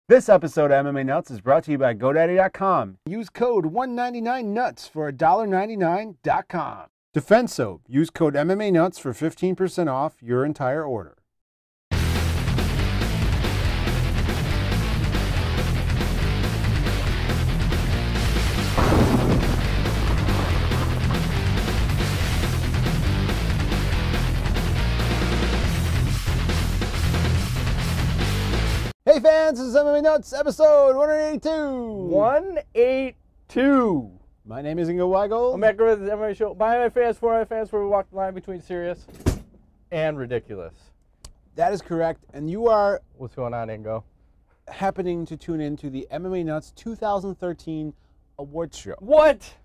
This episode of MMA Nuts is brought to you by GoDaddy.com. Use code 199NUTS for $1.99.com. Defense Soap. Use code MMA Nuts for 15% off your entire order. Hey fans, this is MMA Nuts, episode 182. 182. My name is Ingo Weigel. I'm back with the MMA show. By MMA fans, for MMA fans, where we walk the line between serious and ridiculous. That is correct, and you are What's going on, Ingo? happening to tune in to the MMA Nuts 2013 Awards Show. What?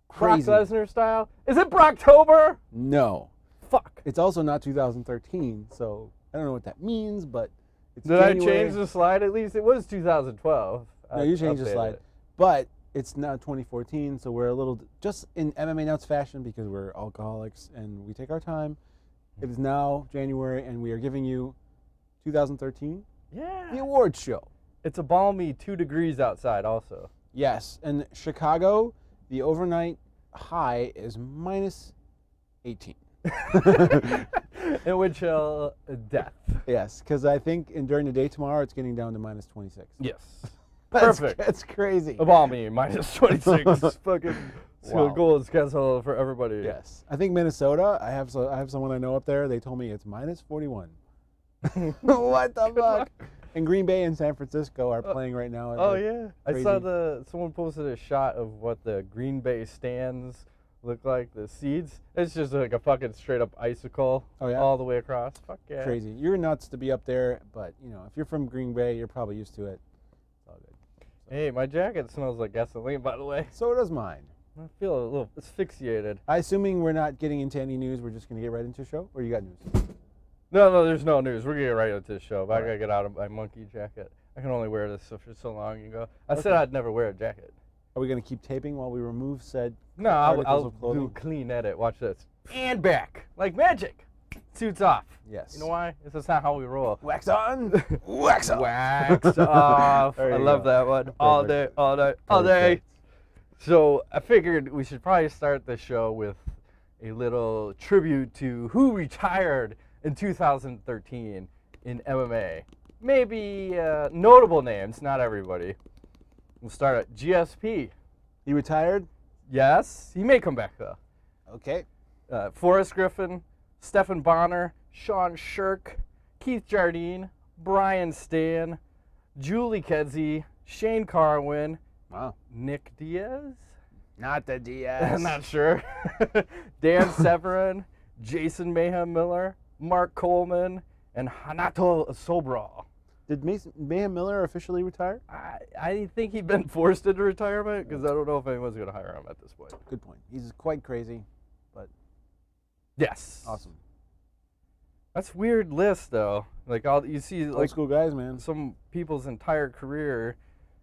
Crazy. Brock Lesnar style? Is it Brocktober? No. Fuck. It's also not 2013, so I don't know what that means, but it's Did January. I change the slide at least? It was 2012. No, you changed the updated slide. it. But it's now 2014, so we're a little, just in MMA Nuts fashion, because we're alcoholics and we take our time. It is now January, and we are giving you 2013, Yeah. the awards show. It's a balmy 2 degrees outside also. Yes, in Chicago, the overnight high is minus 18. In which death. Yes, because I think during the day tomorrow, it's getting down to minus 26. Yes. That's, Perfect. That's crazy. A balmy minus 26. Fucking Wow. goal is cancel for everybody. Yes, I think Minnesota. I have someone I know up there. They told me it's minus 41. What the fuck? And Green Bay and San Francisco are playing right now. Oh yeah, crazy. I saw someone posted a shot of what the Green Bay stands look like. The seeds. It's just like a fucking straight up icicle. Oh, yeah? All the way across. Fuck yeah. Crazy. You're nuts to be up there, but you know if you're from Green Bay, you're probably used to it. It's all good. Hey, my jacket smells like gasoline, by the way. So does mine. I feel a little asphyxiated. Assuming we're not getting into any news, we're just gonna get right into the show, or you got news? No, there's no news. We're gonna get right into the show. But I All gotta right. get out of my monkey jacket. I can only wear this for so long. You go. I said Okay. I'd never wear a jacket. Are we gonna keep taping while we remove said? No, articles I'll of clothing? do a clean edit. Watch this. And back. Like magic. Suits off. Yes. You know why? This is not how we roll. Wax on, wax off. Wax off. There I you love go. that one. All day, Perfect. all night, all day. Perfect. So I figured we should probably start the show with a little tribute to who retired in 2013 in MMA. Maybe notable names, not everybody. We'll start at GSP. You retired? Yes, he may come back though. Okay. Forrest Griffin, Stephen Bonner, Sean Shirk, Keith Jardine, Brian Stan, Julie Kedzie, Shane Carwin, Wow. Nick Diaz. Not the Diaz. I'm not sure. Dan Severin, Jason Mayhem Miller, Mark Coleman, and Hanato Sobral. Did Mayhem Miller officially retire? I think he'd been forced into retirement because I don't know if anyone's going to hire him at this point. Good point. He's quite crazy, but Yes. awesome. That's weird list though. Like all you see, Old like school guys, man. some people's entire career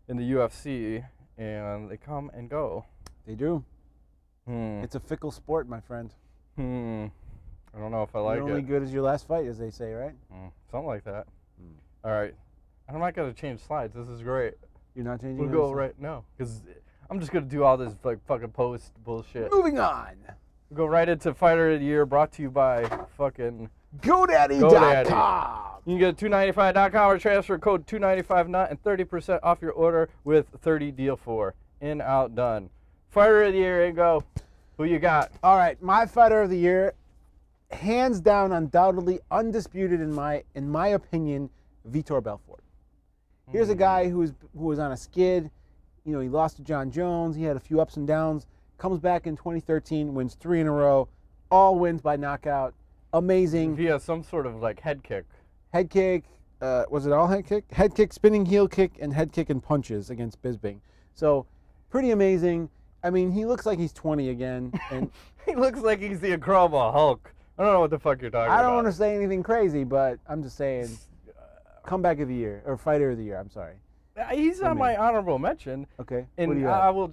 in the UFC, and they come and go. They do. Hmm. It's a fickle sport, my friend. I don't know if I like You're only it. good as your last fight, as they say, right? Something like that. Hmm. All right. I'm not gonna change slides. This is great. You're not changing. We'll anything? go right now, because I'm just gonna do all this like fucking post bullshit. Moving on. We'll go right into Fighter of the Year, brought to you by fucking GoDaddy.com. You can go to 295.com or transfer code 295NUT and 30% off your order with 30 deal for. In, out, done. Fighter of the Year, Ingo. Who you got? All right, my fighter of the year, hands down, undoubtedly, undisputed in my opinion, Vitor Belfort. Here's a guy who was on a skid. You know, he lost to John Jones. He had a few ups and downs. Comes back in 2013, wins 3 in a row, all wins by knockout. Amazing. Via some sort of like head kick. Head kick. Was it all head kick? Head kick, spinning heel kick, and head kick and punches against Bisping. So, pretty amazing. I mean, he looks like he's 20 again. And He looks like he's the Incredible Hulk. I don't know what the fuck you're talking about. I don't want to say anything crazy, but I'm just saying, comeback of the year, or fighter of the year, I'm sorry. He's on my honorable mention. Okay. And what do you I have? want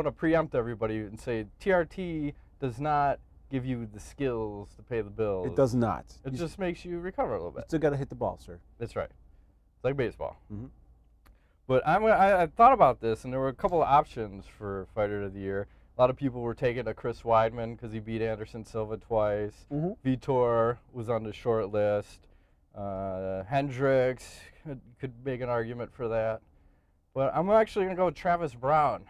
to preempt everybody and say TRT does not give you the skills to pay the bills. It does not. It You just makes you recover a little bit. still got to hit the ball, sir. That's right. It's like baseball. Mhm. But I thought about this, and there were a couple of options for Fighter of the Year. A lot of people were taking to Chris Weidman because he beat Anderson Silva twice. Vitor was on the short list. Hendricks could make an argument for that. But I'm actually going to go with Travis Brown.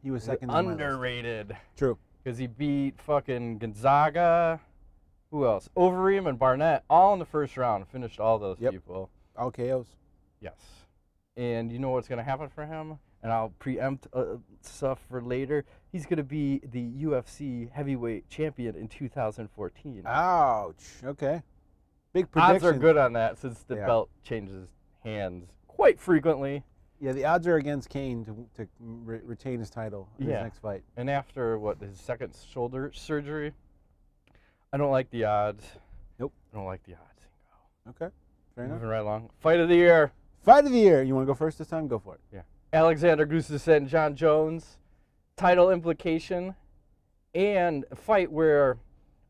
He was second on my list. Underrated. True. Because he beat fucking Gonzaga. Who else? Overeem and Barnett, all in the first round. Finished all those people. All KOs. Yes. And you know what's going to happen for him? And I'll preempt stuff for later. He's going to be the UFC heavyweight champion in 2014. Ouch. Okay. Big prediction. Odds are good on that since the belt changes hands quite frequently. Yeah, the odds are against Kane to retain his title in his next fight. And after, his second shoulder surgery, I don't like the odds. Nope. I don't like the odds. Okay. Fair enough. Moving right along. Fight of the Year. Fight of the Year. You want to go first this time? Go for it. Yeah. Alexander Gustafsson, John Jones. Title implication. And a fight where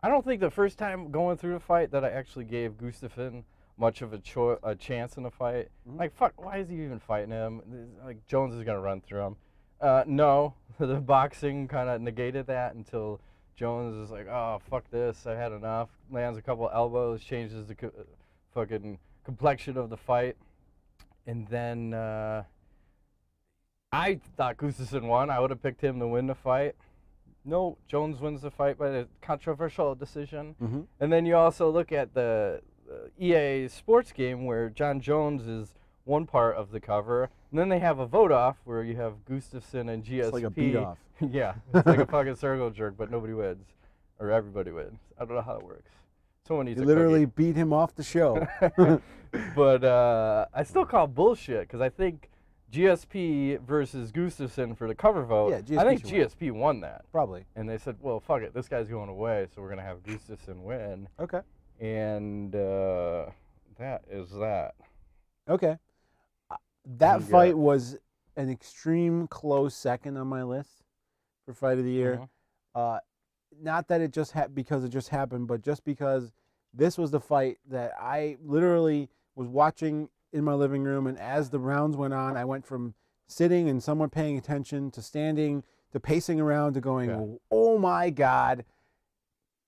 I don't think the first time going through the fight that I actually gave Gustafsson much of a chance in the fight. Like, fuck, why is he even fighting him? Like, Jones is going to run through him. No, the boxing kind of negated that until Jones is like, oh, fuck this, I had enough. Lands a couple elbows, changes the fucking complexion of the fight. And then I thought Gustafsson won. I would have picked him to win the fight. No, Jones wins the fight by a controversial decision. And then you also look at the EA sports game where John Jones is one part of the cover, and then they have a vote-off where you have Gustafsson and GSP. It's like a beat-off. Yeah, it's like a fucking circle jerk, but nobody wins. Or everybody wins. I don't know how it works. Someone needs to literally beat him off the show. But I still call bullshit, because I think GSP versus Gustafsson for the cover vote, I think GSP won that. Probably. And they said, well, fuck it, this guy's going away, so we're going to have Gustafsson win. Okay. And that is that. Okay. That fight was an extreme close second on my list for Fight of the Year. Not that it just because it just happened, but just because this was the fight that I literally was watching in my living room, and as the rounds went on, I went from sitting and somewhat paying attention to standing to pacing around to going, oh my God.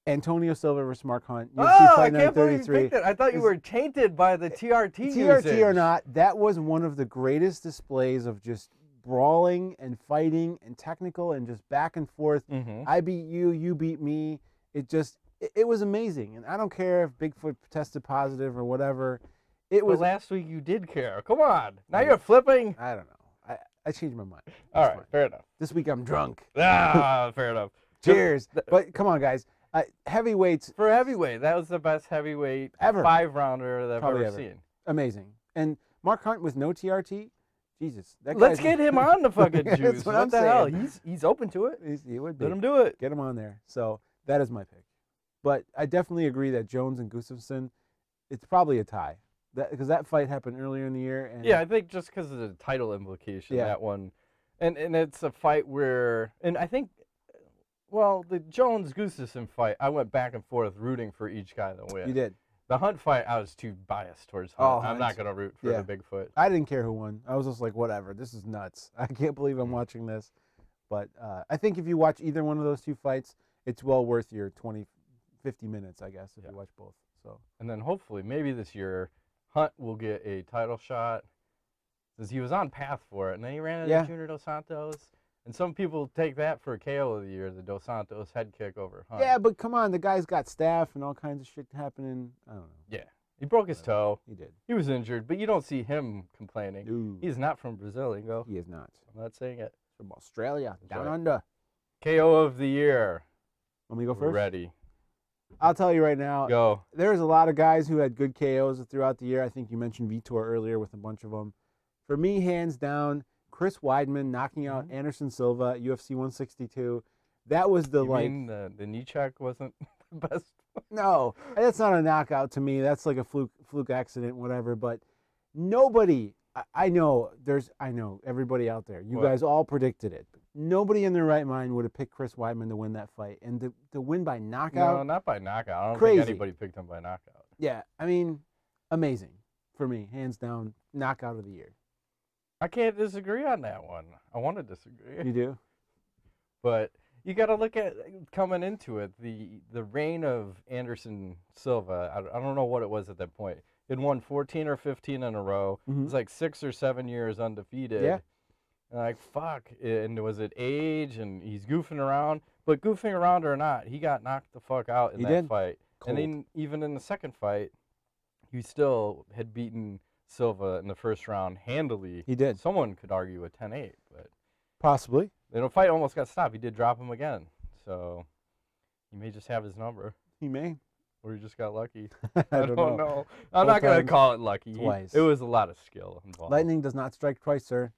Antonio Silva versus Mark Hunt. UFC Fight Night 33. I thought you were tainted by the TRT usage. or not, that was one of the greatest displays of just brawling and fighting and technical and just back and forth. I beat you, you beat me. It was amazing. And I don't care if Bigfoot tested positive or whatever. It was. But last week you did care. Come on. Now you're flipping. I don't know. I changed my mind. All right, fair enough. This week I'm drunk. Fair enough. Cheers. But come on, guys. Heavyweights. For heavyweight, that was the best heavyweight ever. 5-rounder that I've ever seen. Amazing. And Mark Hunt with no TRT, Jesus. Let's get him on the fucking juice. That's what I'm the hell? He's open to it. He would be. Let him do it. Get him on there. So that is my pick. But I definitely agree that Jones and Gustafsson, it's probably a tie. Because that fight happened earlier in the year. And yeah, I think just because of the title implication, that one. And it's a fight where, and I think, well, the Jones-Gustafsson fight, I went back and forth rooting for each guy to win. You did. The Hunt fight, I was too biased towards Hunt. I'm not going to root for the Bigfoot. I didn't care who won. I was just like, whatever. This is nuts. I can't believe I'm watching this. But I think if you watch either one of those two fights, it's well worth your 20, 50 minutes, I guess, if you watch both. So. And then hopefully, maybe this year, Hunt will get a title shot, since he was on path for it. And then he ran into Junior Dos Santos. And some people take that for a KO of the year, the Dos Santos head kick over Hunt. Yeah, but come on, the guy's got staph and all kinds of shit happening. I don't know. Yeah, he broke his toe. He did. He was injured, but you don't see him complaining. No. He's not from Brazil, Ingo. He is not. I'm not saying it. From Australia, down under. KO of the year. Let me go 1st. We're ready. I'll tell you right now. Go. There's a lot of guys who had good KOs throughout the year. I think you mentioned Vitor earlier with a bunch of them. For me, hands down, Chris Weidman knocking out Anderson Silva, UFC 162. That was the you mean the knee check wasn't the best? No, that's not a knockout to me. That's like a fluke accident, whatever. But nobody, I know everybody out there. You guys all predicted it. But nobody in their right mind would have picked Chris Weidman to win that fight, and to win by knockout. No, not by knockout. I don't crazy. think anybody picked him by knockout. Yeah, I mean, amazing for me, hands down, knockout of the year. I can't disagree on that one. I want to disagree. You do? But you got to look at coming into it, the reign of Anderson Silva. I don't know what it was at that point. He'd won 14 or 15 in a row. It was like 6 or 7 years undefeated. Yeah. And like, fuck. And was it age? And he's goofing around. But goofing around or not, he got knocked the fuck out in that fight. Cold. And then even in the second fight, he still had beaten Silva in the first round handily. He did. Someone could argue a 10-8, but Possibly. the fight almost got stopped. He did drop him again, so he may just have his number, He may. or he just got lucky. I I don't don't know. know. I'm Both not gonna times, call it lucky. twice. It was a lot of skill involved. Lightning does not strike twice, sir.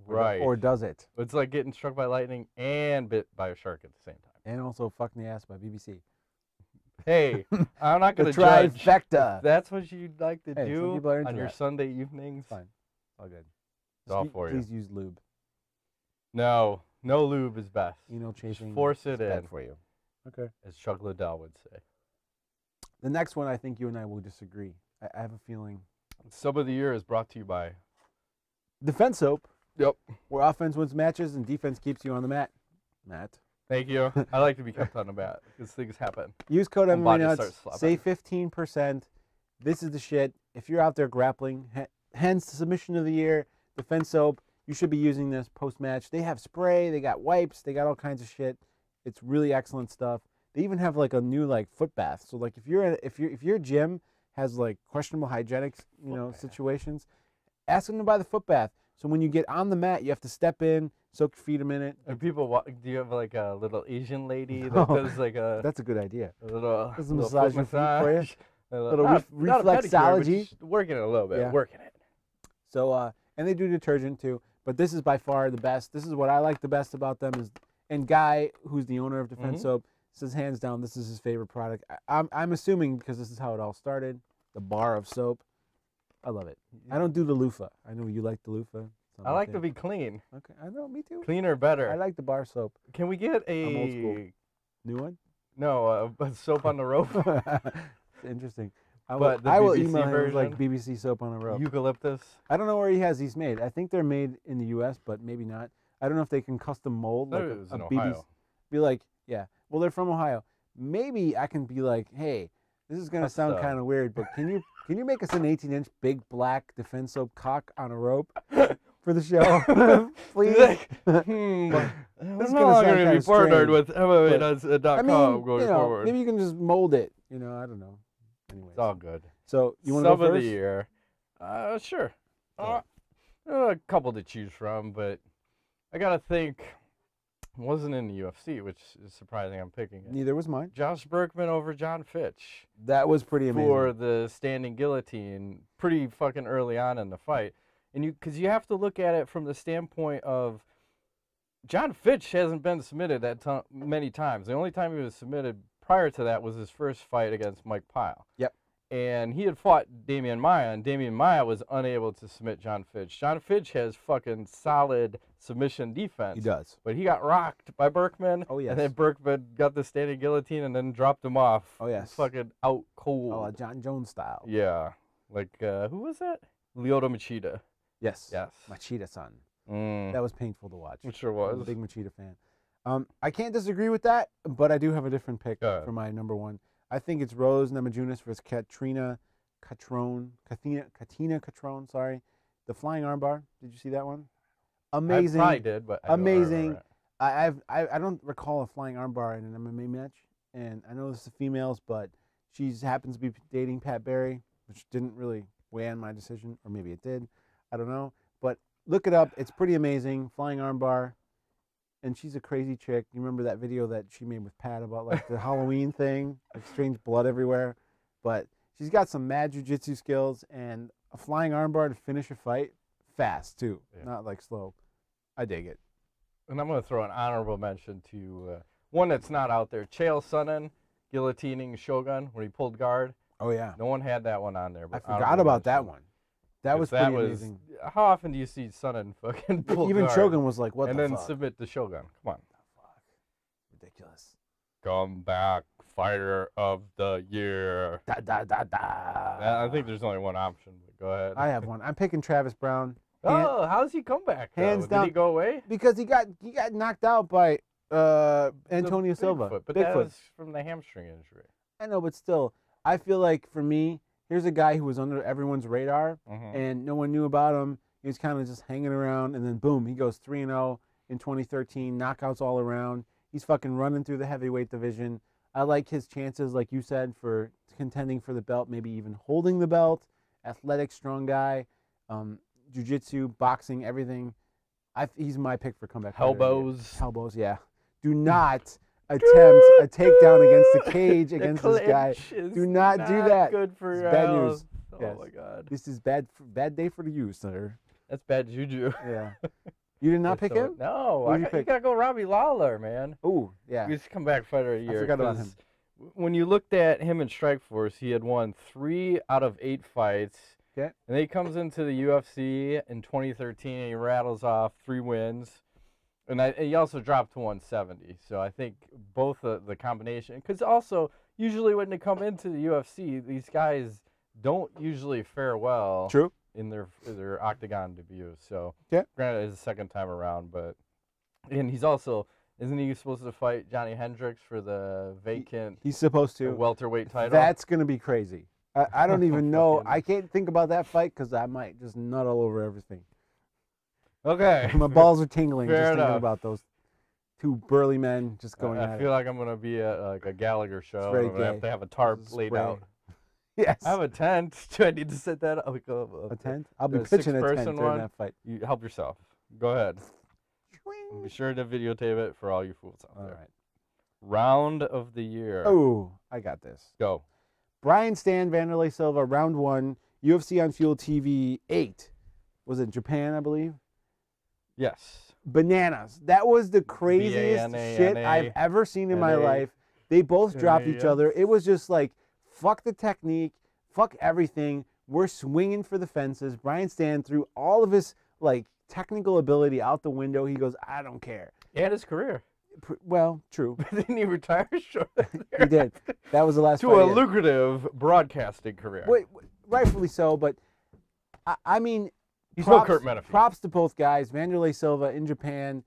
Right. Or does it? It's like getting struck by lightning and bit by a shark at the same time. And also fucking the ass by BBC. Hey, I'm not The gonna judge. trifecta. If that's what you'd like to Hey, some do people are into on your that. Sunday evenings. Fine. All good. It's all for you. Please use lube. No lube is best. Anal Just chafing. force is it bad in, for you. Okay. as Chuck Liddell would say. The next one, I think you and I will disagree. I have a feeling. Sub of the year is brought to you by. Defense soap, Yep. where offense wins matches and defense keeps you on the mat. Matt. Thank you. I like to be kept on the mat because things happen. Use code My body MMANUTS. starts flopping. Save 15%. This is the shit. If you're out there grappling, hence submission of the year, defense soap, you should be using this post-match. They have spray, they got wipes, they got all kinds of shit. It's really excellent stuff. They even have like a new like foot bath. So like if your gym has like questionable hygienics, situations, ask them to buy the foot bath. So when you get on the mat, you have to step in, soak your feet a minute. And people, do you have like a little Asian lady that No. does like a That's a good idea. little, Does a little massage foot your feet for you? massage? Little Not a pedicure, but reflexology. just working it a little bit. Yeah. Working it. So and they do detergent too, but this is by far the best. This is what I like the best about them is, and Guy, who's the owner of Defense Soap, says hands down this is his favorite product. I'm assuming because this is how it all started, the bar of soap. I love it. I don't do the loofah. I know you like the loofah. It's not I my like to thing. be clean. Okay, I know, me too. Cleaner, better. I like the bar soap. Can we get I'm old school. a New one? no a soap on the rope? It's interesting. I But the will BBC email him with, like version? BBC soap on a rope. Eucalyptus. I don't know where he has these made. I think they're made in the U.S., but maybe not. I don't know if they can custom mold like Those a in BBC. Ohio. Be like, yeah. Well, they're from Ohio. Maybe I can be like, hey, this is gonna sound Custom. kind of weird, but can you make us an 18-inch big black Defense Soap cock on a rope for the show, please? We're This is no gonna longer sound going to kinda be partnered strange, with MMANUTS.com I mean, going forward. maybe you can just mold it. I don't know. Anyways, It's all good. so you want to Sub go of first? the year. Sure. Yeah. A couple to choose from, but I got to think. Wasn't in the UFC, which is surprising. I'm picking it. Neither was mine. Josh Berkman over John Fitch That was pretty amazing. for the standing guillotine pretty fucking early on in the fight. And because you have to look at it from the standpoint of John Fitch hasn't been submitted that many times. The only time he was submitted prior to that was his first fight against Mike Pyle. Yep. And he had fought Damian Maia, and Damian Maia was unable to submit John Fitch. John Fitch has fucking solid submission defense. He does. But he got rocked by Berkman. Oh, yes. And then Berkman got the standing guillotine and then dropped him off. Oh, yes. Fucking out cold. Oh, John Jones style. Yeah. Like, who was that? Lyoto Machida. Yes. Yes. Machida-san. Mm. That was painful to watch. It sure I'm was. a big Machida fan. I can't disagree with that, but I do have a different pick Go ahead. for my number one. I think it's Rose Namajunas versus Katina Catrone, sorry. The flying armbar. Did you see that one? Amazing. I probably did, but I don't amazing. remember I don't recall a flying armbar in an MMA match, and I know this is females, but she happens to be dating Pat Barry, which didn't really weigh on my decision, or maybe it did. I don't know, but look it up. It's pretty amazing. Flying armbar, and she's a crazy chick. You remember that video that she made with Pat about like the Halloween thing, like strange blood everywhere, but she's got some mad jiu-jitsu skills and a flying armbar to finish a fight fast too, not like slow. I dig it. And I'm going to throw an honorable mention to one that's not out there. Chael Sonnen guillotining Shogun when he pulled guard. Oh yeah. No one had that one on there. I But forgot honorable about that mention. one. That was pretty amazing. How often do you see Sonnen fucking pull Even guard Shogun was like, "What and the then fuck?" submit the Shogun? Come on. Fuck. Ridiculous. Come back, fighter of the year. Da da da da. I think there's only one option, but go ahead. I have one. I'm picking Travis Brown. Oh, how's he come back? Hands Did down. he go away? Because he got knocked out by Antonio Silva. Bigfoot, but that was from the hamstring injury. I know, but still, I feel like for me, here's a guy who was under everyone's radar, Mhm. and no one knew about him. He was kind of just hanging around, and then boom, he goes 3-0 in 2013, knockouts all around. He's fucking running through the heavyweight division. I like his chances, like you said, for contending for the belt, maybe even holding the belt. Athletic, strong guy, jiu-jitsu, boxing, everything. He's my pick for comeback. Elbows. Elbows, yeah. Do not attempt a takedown against the cage against this guy. Do not do that. Good for it's your bad health. news. Oh Yes. my God. This is bad day for you, sir. That's bad juju. Yeah. You did not pick him? No, Who did you you pick? gotta go Robbie Lawler, man. Ooh, yeah. He's comeback fighter of the year. I forgot about him. 'cause when you looked at him in Strikeforce, he had won 3 out of 8 fights. Okay. And then he comes into the UFC in 2013 and he rattles off 3 wins. And he also dropped to 170. So I think both the combination, because also usually when they come into the UFC, these guys don't usually fare well. True. In their octagon debut. So yeah. Granted, it's the second time around, and he's also, isn't he supposed to fight Johnny Hendricks for the vacant? He's supposed to Welterweight title. That's gonna be crazy. I don't even know. I can't think about that fight because I might just nut all over everything. Okay. My balls are tingling Fair just enough. thinking about those 2 burly men just going at I it. feel like I'm gonna be at like a Gallagher show. very I'm gonna have gay. to have a tarp Just laid spray. out. Yes. I have a tent. Do I need to set that up? Like a tent? I'll be a pitching a tent six-person during one? that fight. You help yourself. Go ahead. Be sure to videotape it for all you fools out All there. right. Round of the year. Oh, I got this. Go. Brian Stan, Vanderlei Silva, round 1, UFC on Fuel TV 8. Was it Japan, I believe? Yes. Bananas. That was the craziest shit I've ever seen in my life. They both dropped each other. It was just like, fuck the technique, fuck everything. We're swinging for the fences. Brian Stan threw all of his like technical ability out the window. He goes, I don't care. And his career. Well, true. Didn't he retire short there? He did. That was the last To fight a he had. lucrative broadcasting career. Wait, rightfully so, but I mean, He's no Kurt Menefee. props to both guys. Vanderlei Silva in Japan,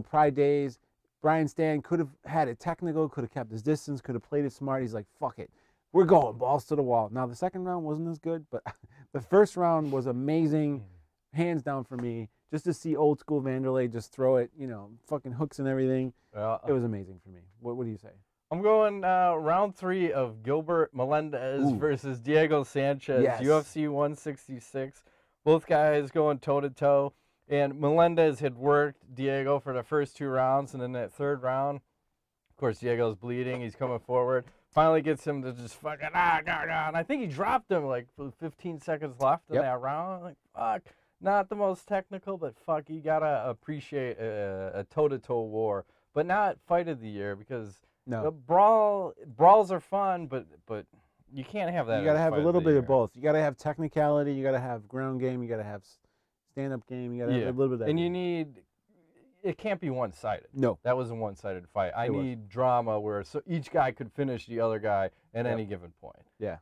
Pride Days. Brian Stan could have had it technical, could have kept his distance, could have played it smart. He's like, fuck it. We're going balls to the wall. Now, the second round wasn't as good, but the first round was amazing, hands down for me. Just to see old school Vanderlei just throw it, fucking hooks and everything. Well, It was amazing for me. What do you say? I'm going round 3 of Gilbert Melendez versus Diego Sanchez, Yes. UFC 166. Both guys going toe-to-toe. And Melendez had worked Diego for the first 2 rounds, and then that 3rd round, of course, Diego's bleeding. He's coming forward. Finally gets him to just fucking, and I think he dropped him like with 15 seconds left in that round. Like, fuck. Not the most technical, but fuck, you gotta appreciate a toe-to-toe war. But not fight of the year, because the brawls are fun, but you can't have that. You gotta have a little bit year. of both. You gotta have technicality. You gotta have ground game. You gotta have stand-up game. You gotta have a little bit of that. And you need. It can't be one-sided. No. That was a one-sided fight. I need drama where each guy could finish the other guy at any given point. Yeah,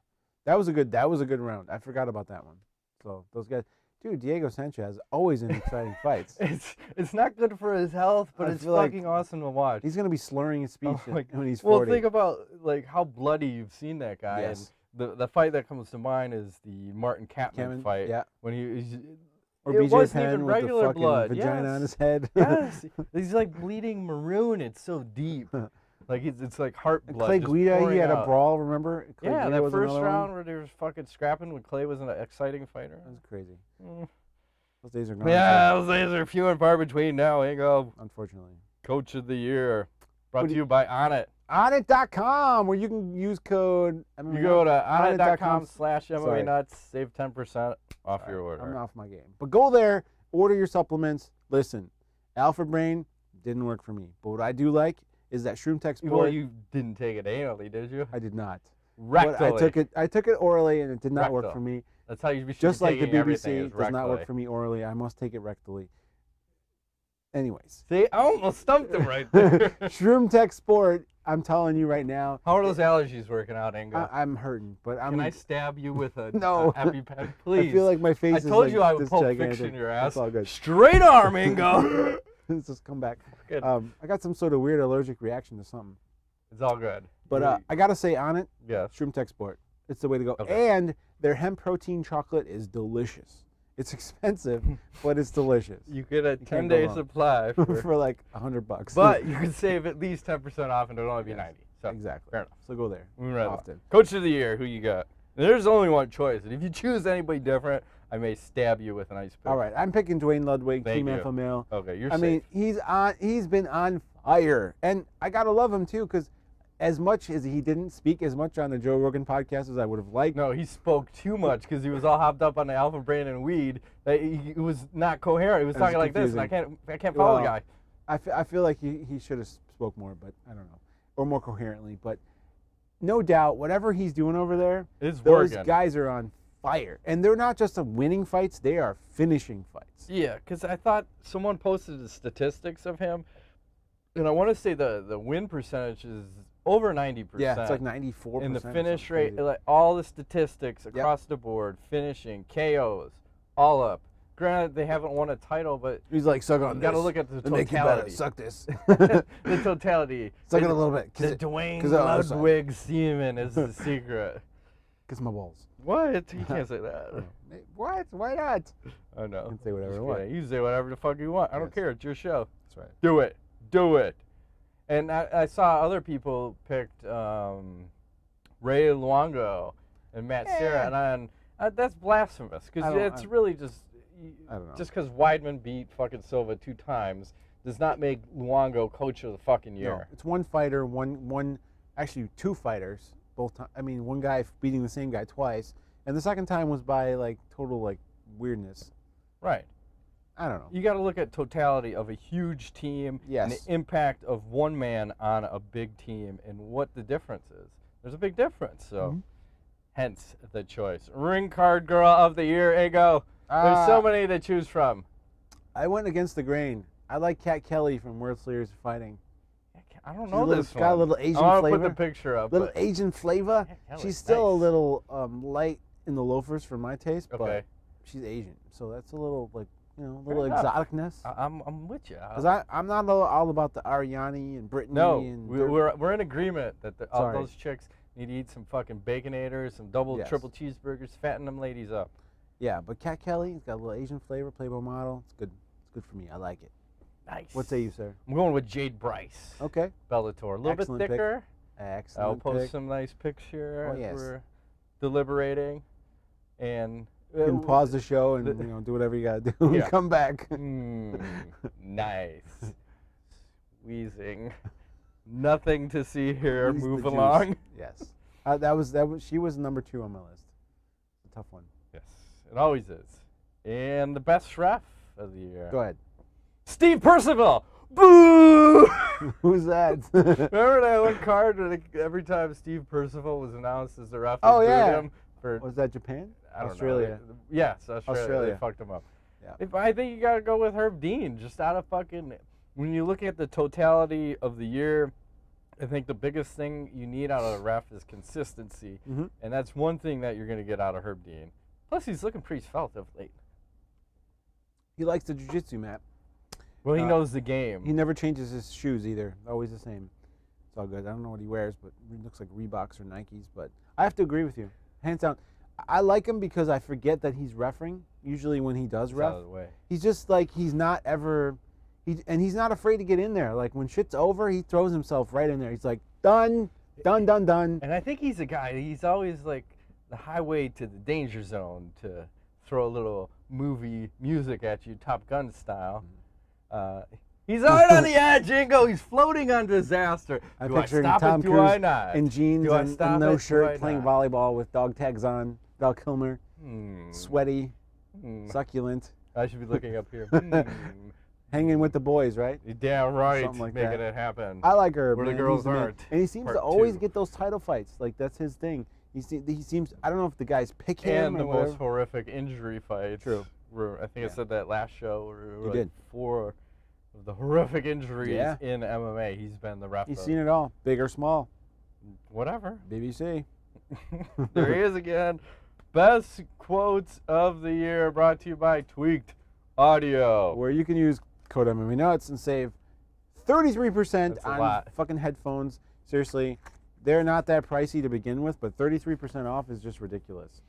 that was a good round. I forgot about that one. So those guys, dude, Diego Sanchez always in exciting fights. It's not good for his health, but it's fucking awesome to watch. He's gonna be slurring his speech when he's 40. Well, think about like how bloody you've seen that guy. Yes. And the fight that comes to mind is the Martin Kampman fight. Yeah. When he. Or It BJ wasn't Penn even with regular the fucking blood. vagina on his head. Yes, he's like bleeding maroon. It's so deep, like it's like heart blood. Clay just Guida, he pouring had a out. brawl. Remember? Clay Yeah, Guida that was first another round one. where they were fucking scrapping when Clay was an exciting fighter. That was crazy. Mm. Those days are gone. Yeah, those days are few and far between now. Here you go. Unfortunately. Coach of the year, brought to you by Onnit. Onnit.com, where you can use code. You go to Onnit.com. onnit.com/MMANUTS, save 10% off your order. I'm off my game. But go there, order your supplements. Listen, Alpha Brain didn't work for me. But what I do like is that Shroom Tech Sport. Well, you didn't take it anally, did you? I did not. Rectally. I took it orally, and it did not work Rectal. for me. That's how you should Just be like the taking everything BBC is does not work rectally. for me orally. I must take it rectally. Anyways. See, I almost stumped him right there. Shroom Tech Sport, I'm telling you right now. How are those allergies working out, Ingo? I'm hurting, but Can I stab you with a No. EpiPen, please? I feel like my face is I told like you I would this Pulp gigantic. Fiction your ass. It's all good. Straight arm, Ingo. Let's just come back. Good. I got some sort of weird allergic reaction to something. It's all good. But I got to say on it, yeah. Shroom Tech Sport. It's the way to go. Okay. And their hemp protein chocolate is delicious. It's expensive, but it's delicious. You get a can't go 10-day wrong. supply For like $100. but you can save at least 10% off, and it'll only be Yes. 90. So Exactly. fair enough. So go there Right on. often. Coach of the year, who you got? There's only one choice, and if you choose anybody different, I may stab you with an ice pick. All right, I'm picking Dwayne Ludwig, Thank Team you. Alpha Male. Okay, you're I safe. mean, he's been on fire, and I gotta love him too, because as much as he didn't speak as much on the Joe Rogan podcast as I would have liked. No, he spoke too much because he was all hopped up on the alpha brain and weed. That he was not coherent. He was talking like this, and I can't follow the guy. I feel like he should have spoke more, but I don't know, or more coherently. But no doubt, whatever he's doing over there, It's those working. guys are on fire, and they're not just winning fights; they are finishing fights. Yeah, because I thought someone posted the statistics of him, and I want to say the win percentage is over 90%. Yeah, it's like 94%. And the finish rate, like all the statistics across the board, finishing, KOs, all up. Granted, they haven't won a title, but He's like, suck on you this. got to look at the To make you better, totality. suck this. The totality. Suck it a little bit. The Dwayne 'cause I was- Ludwig semen is the secret. Kiss my balls. What? You can't say that. What? Why not? I know. You can say whatever Just you want. kidding. You say whatever the fuck you want. I don't Yes. care. It's your show. That's right. Do it. Do it. And I saw other people picked Ray Luongo and Matt Serra, and that's blasphemous because it's really just I don't know. just because Weidman beat fucking Silva 2 times does not make Luongo coach of the fucking year. No, it's one fighter, actually 2 fighters, both time. I mean, one guy beating the same guy twice, and the second time was by like total like weirdness. Right. I don't know. You got to look at totality of a huge team and Yes. the impact of one man on a big team and what the difference is. There's a big difference, so hence the choice. Ring card girl of the year, Ego. There's so many to choose from. I went against the grain. I like Kat Kelly from World Series of Fighting. I don't know this She's got a one. little Asian I'll flavor. put the picture up. Little but- Asian flavor. Kat Kelly's She's still a nice. little light in the loafers for my taste, Okay. but she's Asian, so that's a little like little enough. exoticness. I'm with you. Because I'm not all about the Ariani and Brittany. No, and we're in agreement that all Sorry. those chicks need to eat some fucking baconators, some double, Yes. triple cheeseburgers, fatten them ladies up. Yeah, but Kat Kelly's got a little Asian flavor, Playboy model. It's good. It's good for me. I like it. Nice. What say you, sir? I'm going with Jade Bryce. Okay. Bellator. A little Excellent bit pick. thicker. Excellent. I'll post pick. some nice pics here Oh, as yes. we're deliberating. And You can pause the show and do whatever you gotta do and Yeah. come back. Nice. Wheezing. Nothing to see here. Squeeze the Move juice. along. Yes. She was number 2 on my list. It's a tough one. Yes, it always is. And the best ref of the year. Go ahead. Steve Percival. Boo! Who's that? Remember that one card where every time Steve Percival was announced as the ref, they Oh, booed yeah. him for Was that Japan? I don't Australia. know. Yes, Australia. Australia. They fucked him up. Yeah. I think you gotta go with Herb Dean, just out of fucking. When you look at the totality of the year, I think the biggest thing you need out of a ref is consistency, and that's one thing that you're gonna get out of Herb Dean. Plus, he's looking pretty svelte of late. He likes the jiu-jitsu, Matt. Well, he knows the game. He never changes his shoes either. Always the same. It's all good. I don't know what he wears, but it looks like Reeboks or Nikes. But I have to agree with you, hands down. I like him because I forget that he's reffing. Usually when he does It's ref, out of the way. he's just like he's not ever. He's not afraid to get in there. Like when shit's over, he throws himself right in there. He's like done. And I think he's a guy. He's always like the highway to the danger zone to throw a little movie music at you, Top Gun style. He's right on the edge, Ingo. He's floating on disaster. I'm Do I picturing stop Tom it? Do Cruise I not? in jeans Do I and stop no it? Do shirt I playing not? volleyball with dog tags on. Val Kilmer, Hmm. sweaty, Hmm. succulent, I should be looking up here. hanging with the boys, right? You're damn right, Something like making that. it happen. I like her. Where the man. girls He's the man. aren't. And he seems Part to always 2. get those title fights. Like that's his thing. He seems. I don't know if the guys pick him And the or most whatever. horrific injury fights. True. I think I said that last show. You did. 4 of the horrific injuries Yeah. in MMA. He's been the ref. He's of seen it all, big or small. whatever. BBC. There he is again. Best quotes of the year brought to you by Tweaked Audio. Where you can use code MMANUTS and save 33% That's a on lot. fucking headphones. Seriously, they're not that pricey to begin with, but 33% off is just ridiculous.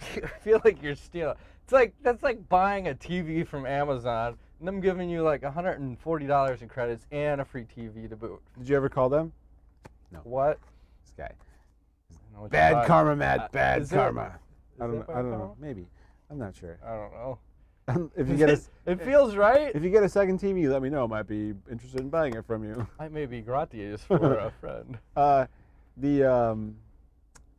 I feel like you're stealing. That's like buying a TV from Amazon and them giving you like $140 in credits and a free TV to boot. Did you ever call them? No. What? This guy. I don't know what you're Bad talking- karma, Matt. Bad is it- karma. I is don't it know. bad I don't karma? know. Maybe. I'm not sure. I don't know. If you get a It feels right. if you get a second TV, let me know. I might be interested in buying it from you. I may be gratis for a friend.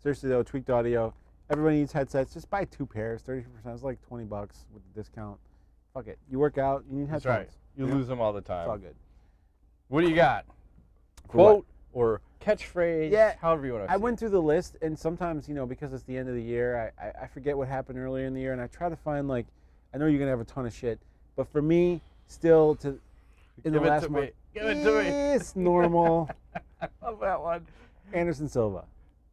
Seriously though, Tweaked Audio. Everybody needs headsets. Just buy 2 pairs. 30%. It's like $20 with the discount. Fuck it. You work out. You need That's headphones. right. You Yeah. lose them all the It's all time. good. What do you got? For what? Quote or catchphrase? Yeah, However you want to. I went through the list, and sometimes, because it's the end of the year, I forget what happened earlier in the year, and I try to find, like, I know you're going to have a ton of shit, but for me, still, in the Give it last to month, me. Give it to me. it's normal. I love that one. Anderson Silva.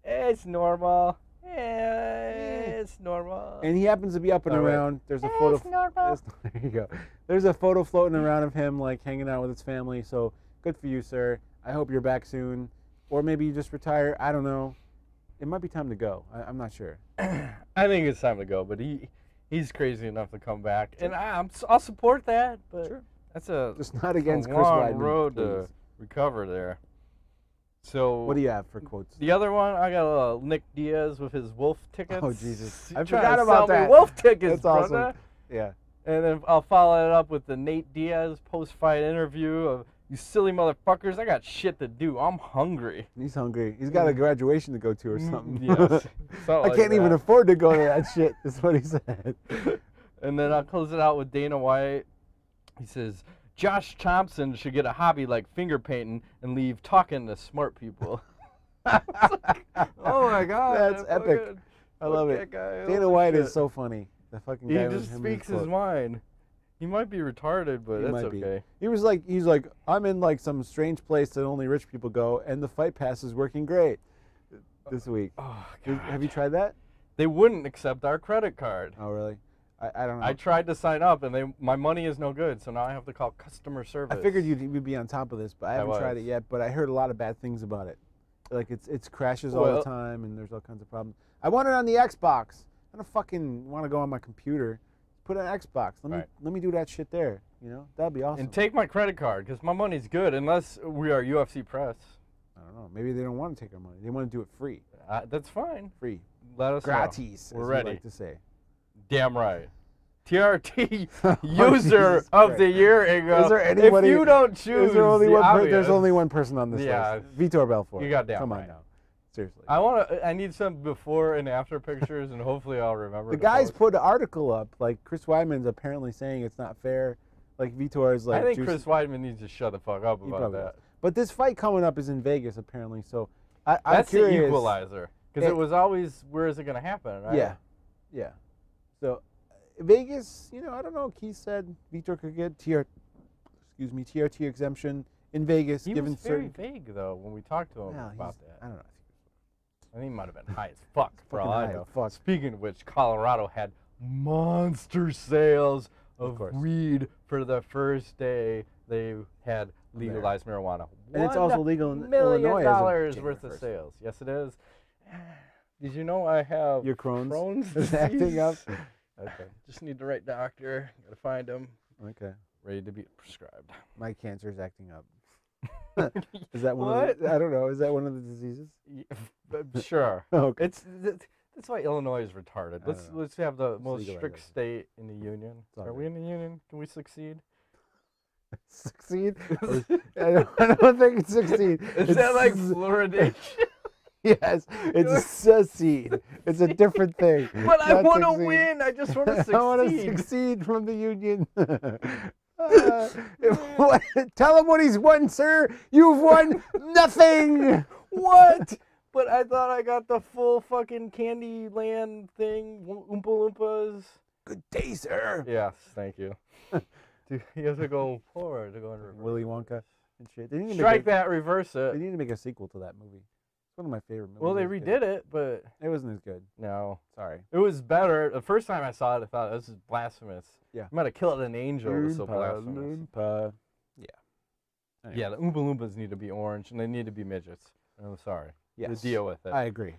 It's normal. It's normal. And he happens to be up and All right. around. There's a photo. It's normal. There you go. There's a photo floating around of him, like, hanging out with his family, so good for you, sir. I hope you're back soon. Or maybe you just retire. I don't know. It might be time to go. I'm not sure. I think it's time to go, but he's crazy enough to come back, and I'll support that. But Sure. that's a Just not against Chris long Weidman. road please. to recover there. So What do you have for quotes? the other one, I got Nick Diaz with his Wolf tickets. Oh, Jesus. He's I trying forgot to about sell me that. Wolf tickets, That's awesome. brother. Yeah. And then I'll follow it up with the Nate Diaz post-fight interview of, you silly motherfuckers, I got shit to do. I'm hungry. He's hungry. He's got a graduation to go to or something. Yes. Something I like can't even that. afford to go to that shit, is what he said. And then I'll close it out with Dana White. He says, Josh Thompson should get a hobby like finger painting and leave talking to smart people. Oh my God. That's epic. fucking- I love fuck it. that guy. Dana Holy White is shit. so funny. The fucking He guy with just him and speaks his quote. mind. He might be retarded, but He that's might be. okay. He's like, I'm in like some strange place that only rich people go, and the Fight Pass is working great this week. Oh, Have you tried that? They wouldn't accept our credit card. Oh, really? I don't know. I tried to sign up, and my money is no good, so now I have to call customer service. I figured you'd be on top of this, but I haven't tried was. it yet. But I heard a lot of bad things about it. Like it's crashes all the Well- time, and there's all kinds of problems. I want it on the Xbox. I don't fucking want to go on my computer. Put it on Xbox. Let me do that shit there. That'd be awesome. And take my credit card, because my money's good, unless we are UFC Press. I don't know. Maybe they don't want to take our money. They want to do it free. That's fine. Free. Let us know. Gratis. We're as we ready. like to say. Damn right. TRT Oh, user Jesus of Christ. the year, Ingo. Is there anybody? If you don't choose, Is there only the one? obvious, There's only one person on this Yeah. list. Vitor Belfort. You got damn Come on right. now. Seriously. I need some before and after pictures, and hopefully I'll remember. The to guys post. put an article up. Like Chris Weidman's apparently saying it's not fair. Like Vitor is like. I think juicing- Chris Weidman needs to shut the fuck up He about probably that. does. But this fight coming up is in Vegas apparently. So I'm That's curious. the equalizer, because it was always, where is it going to happen, right? Yeah, yeah. So Vegas, I don't know. Keith said Vitor could get TRT exemption in Vegas, He given was very certain. vague though when we talked to him Well, about he's- that. I don't know. I think he might have been high as fuck for all Fucking I high know. as fuck. Speaking of which, Colorado had monster sales Of of course. weed for the first day they had legalized marijuana. And it's also legal in $1 million Illinois as of worth January of 1st. sales. Yes, it is. Did you know I have Your Crohn's is disease? acting up. Okay. Just need the right doctor. Gotta find him. Okay. Ready to be prescribed. My cancer is acting up. Is that one? What? Of the, I don't know. Is that one of the diseases? Sure. Okay. That's why Illinois is retarded. I don't know. Let's have the Let's most legalize strict it. state in the union. all Are we in the union? Can we succeed? Succeed? I don't think it's succeed. Is It's that like s- fluoridation? Yes, it's succeed. It's a different thing. But I Not want to succeed. win. I just want to succeed. I want to succeed from the union. Tell him what he's won, sir. You've won nothing. What? But I thought I got the full fucking Candyland thing. Oompa Loompas. Good day, sir. Yes, thank you. You have to go forward to go in reverse. Willy Wonka and shit. They need to Strike that, reverse They it. need to make a sequel to that movie. It's one of my favorite movies. Well, they redid it, but it wasn't as good. no. Sorry. It was better. The first time I saw it, I thought, this is blasphemous. Yeah. You might have killed an angel. It was so Loompa, blasphemous. Loompa. Yeah. Anyway. Yeah, the Oompa Loompas need to be orange, and they need to be midgets. I'm sorry. Yes. To deal with it. I agree.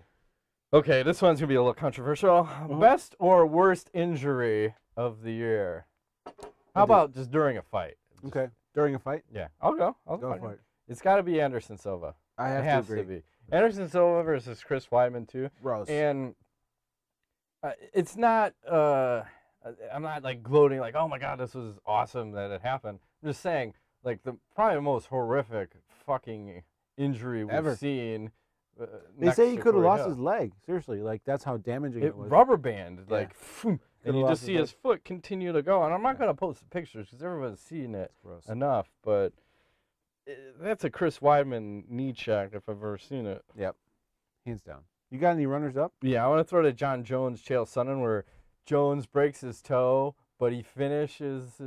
Okay, this one's going to be a little controversial. Mm-hmm. Best or worst injury of the year? How about just during a fight? Okay. During a fight? Yeah, I'll go. I'll Go for it. It's got to be Anderson Silva. I have it has to agree. be. Anderson Silva versus Chris Weidman, too. Gross. And it's not, I'm not like gloating like, oh my God, this was awesome that it happened. I'm just saying, like, probably the most horrific fucking injury we've Ever seen. They say he could have lost his leg. Seriously, like, that's how damaging it was. Rubber band, Yeah. like, and you just see his foot continue to go. And I'm not going to post the pictures because everyone's seen it enough, but that's a Chris Weidman knee check if I've ever seen it. Yep. Hands down. You got any runners up? Yeah, I want to throw to John Jones, Chael Sonnen, where Jones breaks his toe, but he finishes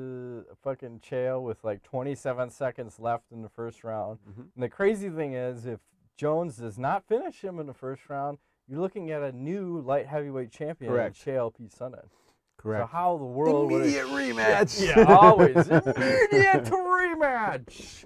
fucking Chael with like 27 seconds left in the first round. Mm-hmm. And the crazy thing is, if Jones does not finish him in the first round, you're looking at a new light heavyweight champion, Chael P. Sonnen. Correct. So how the world immediate rematch? Yeah, always immediate rematch.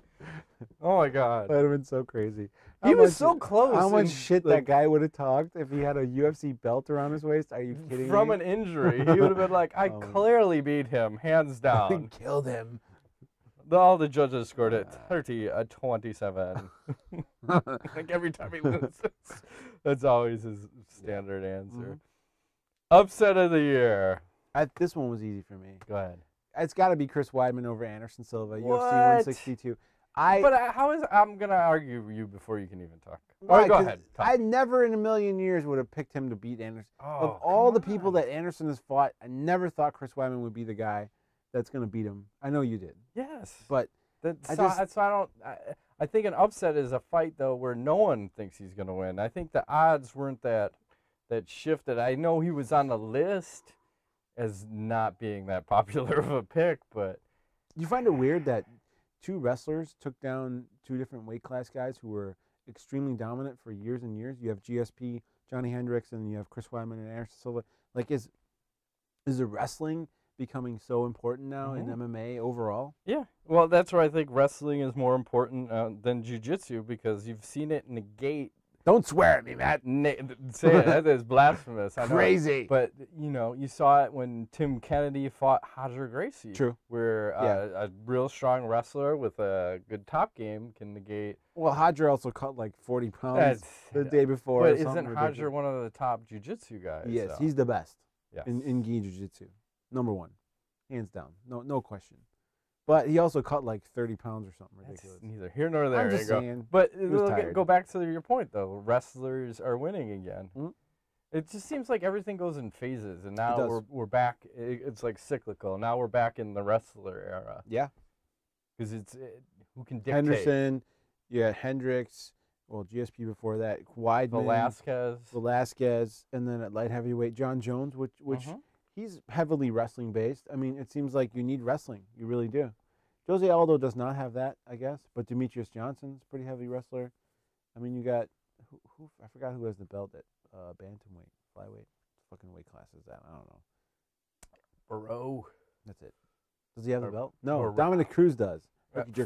Oh my God, That would have been so crazy. he was so close. How much and, shit like, that guy would have talked if he had a UFC belt around his waist? Are you kidding me? from an injury, he would have been like, I clearly beat him, hands down. Killed him. All the judges scored it 30-27. Like every time he loses. That's always his standard answer. Upset of the year. This one was easy for me. Go ahead. It's got to be Chris Weidman over Anderson Silva, UFC What? 162. But how is I'm gonna argue with you before you can even talk. Why? Go 'Cause ahead. Talk. I never in a million years would have picked him to beat Anderson. Of all the people that Anderson has fought, I never thought Chris Weidman would be the guy that's going to beat him. I know you did. Yes. But I think an upset is a fight though where no one thinks he's gonna win. I think the odds weren't that shifted. I know he was on the list as not being that popular of a pick, but you find it weird that two wrestlers took down two different weight class guys who were extremely dominant for years and years. You have GSP, Johnny Hendricks, and you have Chris Weidman and Anderson Silva. Like, is the wrestling becoming so important now in MMA overall? Yeah. Well, that's where I think wrestling is more important than jiu-jitsu because you've seen it negate. Don't swear at me, Matt. Say it. That is blasphemous. I know. Crazy. But, you know, you saw it when Tim Kennedy fought Roger Gracie. True. Where a real strong wrestler with a good top game can negate. Well, Hodger also cut like 40 pounds the day before. But isn't Hodger one of the top jiu-jitsu guys? Yes, so. he's the best Yes. in gi jiu-jitsu. Number one. Hands down. No question. But he also cut like 30 pounds or something ridiculous. That's neither here nor there. I'm just saying. But tired. go back to your point, though. Wrestlers are winning again. Mm-hmm. It just seems like everything goes in phases, and now we're back. It's like cyclical. Now we're back in the wrestler era. Yeah. Because who can dictate? Henderson, yeah, Hendricks, well, GSP before that, Weidman, Velasquez, and then at light heavyweight, John Jones, which he's heavily wrestling based. I mean, it seems like you need wrestling. You really do. Jose Aldo does not have that, I guess, but Demetrius Johnson's a pretty heavy wrestler. I mean, you got who I forgot who has the belt at bantamweight, flyweight, fucking weight class is that? I don't know. Bro, that's it. Does he have the belt? No, Dominic Cruz does.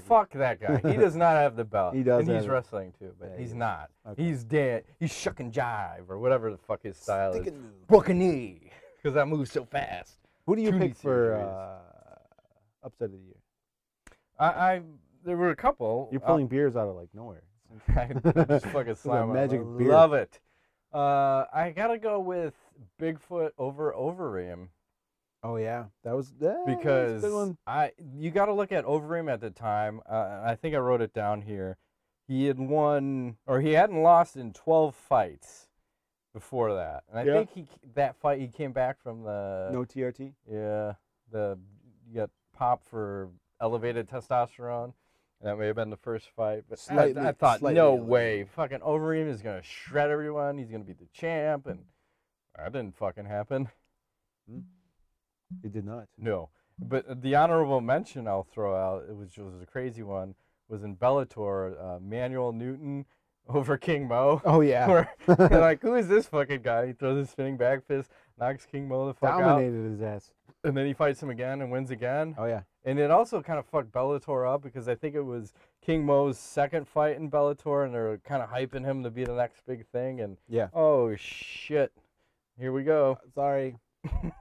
Fuck that guy. He does not have the belt. He does. And he's wrestling too, but he's not. Okay. He's dead. He's shuck and jive or whatever the fuck his style is. Book a knee. Because that moves so fast. Who do you pick for upset of the year? There were a couple. You're pulling beers out of like nowhere. I just fucking slam it. Magic beer. Love it. I gotta go with Bigfoot over Overeem. Oh yeah, that was because that was a good one. You got to look at Overeem at the time. I think I wrote it down here. He had won, or he hadn't lost in 12 fights before that, and I think that fight he came back from the no TRT. Yeah, you got popped for elevated testosterone. That may have been the first fight, but I thought, no way, fucking Overeem is gonna shred everyone. He's gonna be the champ, and that didn't fucking happen. It did not. No. But the honorable mention I'll throw out, which was a crazy one, was in Bellator, Manuel Newton over King Mo. Oh, yeah. Where they're like, who is this fucking guy? He throws his spinning back fist, knocks King Mo the fuck out. Dominated his ass. And then he fights him again and wins again. Oh, yeah. And it also kind of fucked Bellator up because I think it was King Mo's second fight in Bellator, and they're kind of hyping him to be the next big thing. And yeah. Oh, shit. Here we go. Sorry.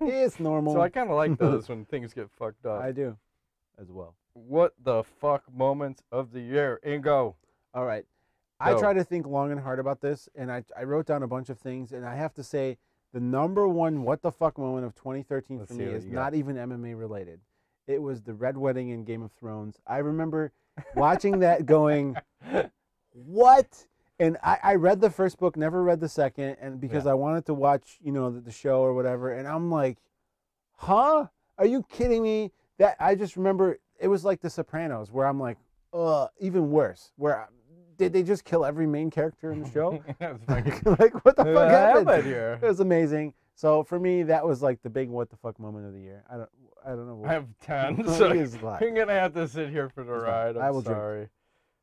It's normal. So I kind of like those when things get fucked up. I do as well. What the fuck moments of the year? Ingo. All right. Go. I try to think long and hard about this, and I wrote down a bunch of things, and I have to say the number one what the fuck moment of 2013 for me is not even MMA related. It was the Red Wedding in Game of Thrones. I remember watching that going, what? And I read the first book, never read the second, and because I wanted to watch, you know, the show or whatever, and I'm like, huh? Are you kidding me? That I just remember it was like The Sopranos, where I'm like, even worse. Where did they just kill every main character in the show? Like, what the fuck happened here? It was amazing. So for me, that was like the big what the fuck moment of the year. I don't know. I have 10, so I'm gonna have to sit here for the ride. I will I'm sorry. drink.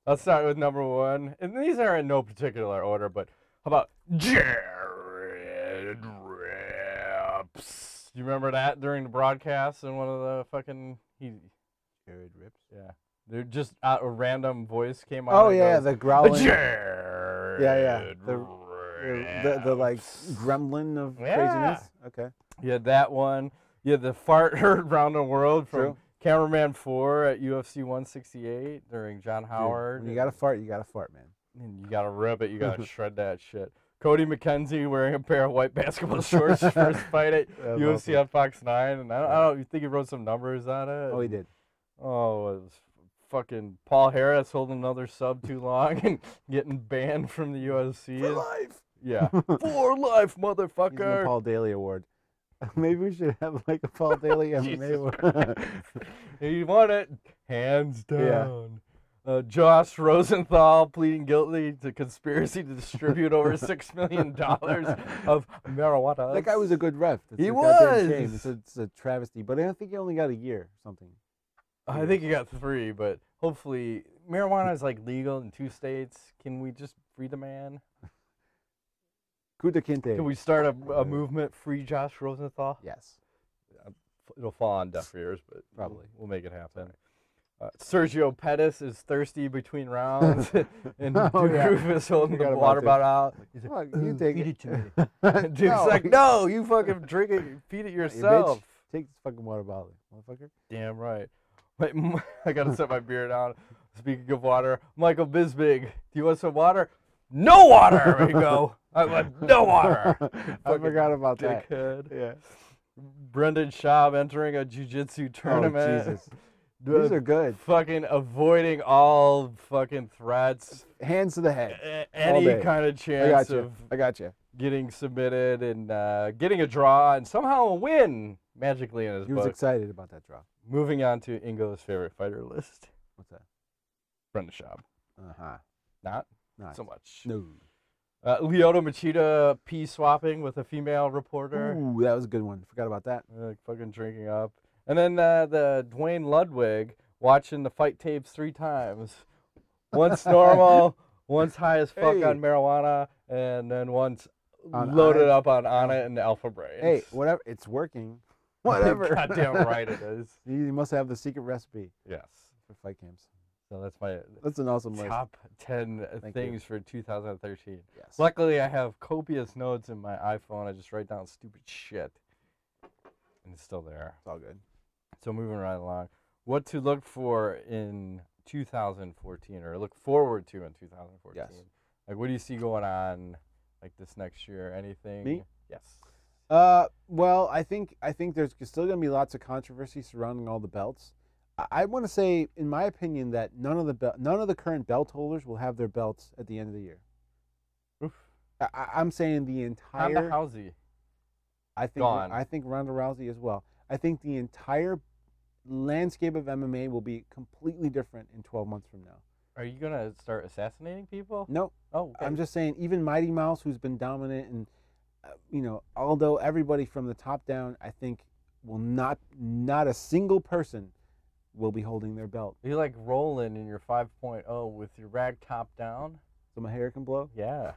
Let's start with number one, and these are in no particular order. But how about Jared Rips? You remember that during the broadcast and one of the fucking Jared Rips? Yeah. They're just a random voice came on. Oh yeah, goes, the growling. Jared. Yeah. The like gremlin of craziness. Okay. Yeah, that one. Yeah, the fart heard around the world from Cameraman 4 at UFC 168 during John Howard. Dude, when you gotta fart, man. And you gotta rip it. You gotta shred that shit. Cody McKenzie wearing a pair of white basketball shorts first fight at UFC on Fox 9, and I don't. You think he wrote some numbers on it? Oh, he did. Oh, it was fucking Paul Harris holding another sub too long and getting banned from the UFC. For life. Yeah. For life, motherfucker. He's the Paul Daly Award. Maybe we should have like a Paul Daly MMA Award. He won it hands down. Josh Rosenthal pleading guilty to conspiracy to distribute over $6 million of marijuana. That guy was a good ref. It's he a was. Shame. It's a travesty, but I don't think he only got a year or something. I think he got 3, but hopefully marijuana is like legal in 2 states. Can we just free the man? Kuta Kinte. Can we start a movement, free Josh Rosenthal? Yes. It'll fall on deaf ears, but probably we'll make it happen. Sergio Pettis is thirsty between rounds, and Duke Rufus holding the water bottle out. He's like, you take feed it to me. Duke's like, no, you fucking drink it, feed it yourself. Hey, take this fucking water bottle, motherfucker. Damn right. Wait, I gotta set my beer down. Speaking of water, Michael Bisping, do you want some water? No water! There we go. I want no water. I forgot about dickhead. That. Yeah. Brendan Schaub entering a jiu-jitsu tournament. Oh, Jesus. These are good. Fucking avoiding all fucking threats. Hands to the head. Any kind of chance of I got you. Getting submitted and getting a draw and somehow a win magically in his book. He was excited about that draw. Moving on to Ingo's favorite fighter list. What's that? Brendan Schaub. Uh-huh. Not so much. No. Lyoto Machida pee-swapping with a female reporter. Ooh, that was a good one. Forgot about that. Fucking drinking up. And then the Dwayne Ludwig watching the fight tapes 3 times. Once normal, once high as fuck on marijuana, and then once loaded up on Onnit and Alpha Brains. Hey, whatever. It's working. Whatever. Goddamn right it is. You must have the secret recipe. Yes. For fight camps. So that's an awesome list. Top 10 things for 2013. Yes. Luckily, I have copious notes in my iPhone. I just write down stupid shit. And it's still there. It's all good. So moving right along. What to look for in 2014 or look forward to in 2014? Yes. Like, what do you see going on like this next year? Anything? Me? Yes. Well, I think there's still going to be lots of controversy surrounding all the belts. I want to say, in my opinion, that none of the current belt holders will have their belts at the end of the year. Oof. I'm saying the entire. Ronda Rousey. I think Ronda Rousey as well. I think the entire landscape of MMA will be completely different in 12 months from now. Are you gonna start assassinating people? No. Oh, okay. I'm just saying, even Mighty Mouse, who's been dominant, and although everybody from the top down, I think not a single person will be holding their belt. You like rolling in your 5.0 with your rag top down? So my hair can blow? Yeah.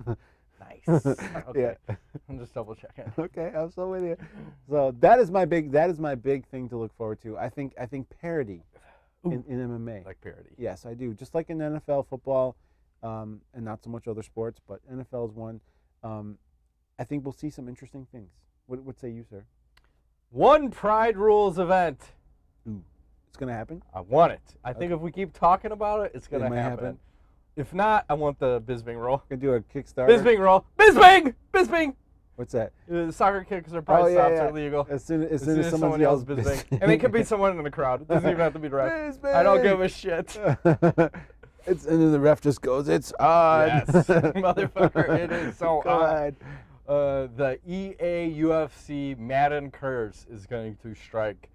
Nice. Okay. Yeah. I'm just double checking. Okay, I'm so with you. So that is my big thing to look forward to. I think parity in MMA. Like parody. Yes, I do. Just like in NFL football, and not so much other sports, but NFL is one. I think we'll see some interesting things. What say you, sir? One Pride Rules event. Ooh, it's gonna happen. I want it. I think if we keep talking about it, it's gonna might happen. If not, I want the Bisbing roll. Gonna do a Kickstarter. Bisbing roll. Bisbing! Bisbing! What's that? Soccer kicks or pride stops are legal. As soon as someone yells Bisbing. And it could be someone in the crowd. It doesn't even have to be the ref. Bisbing! I don't give a shit. And then the ref just goes, "It's on." Yes. Motherfucker, it is so God. on. The EA UFC Madden curse is going to strike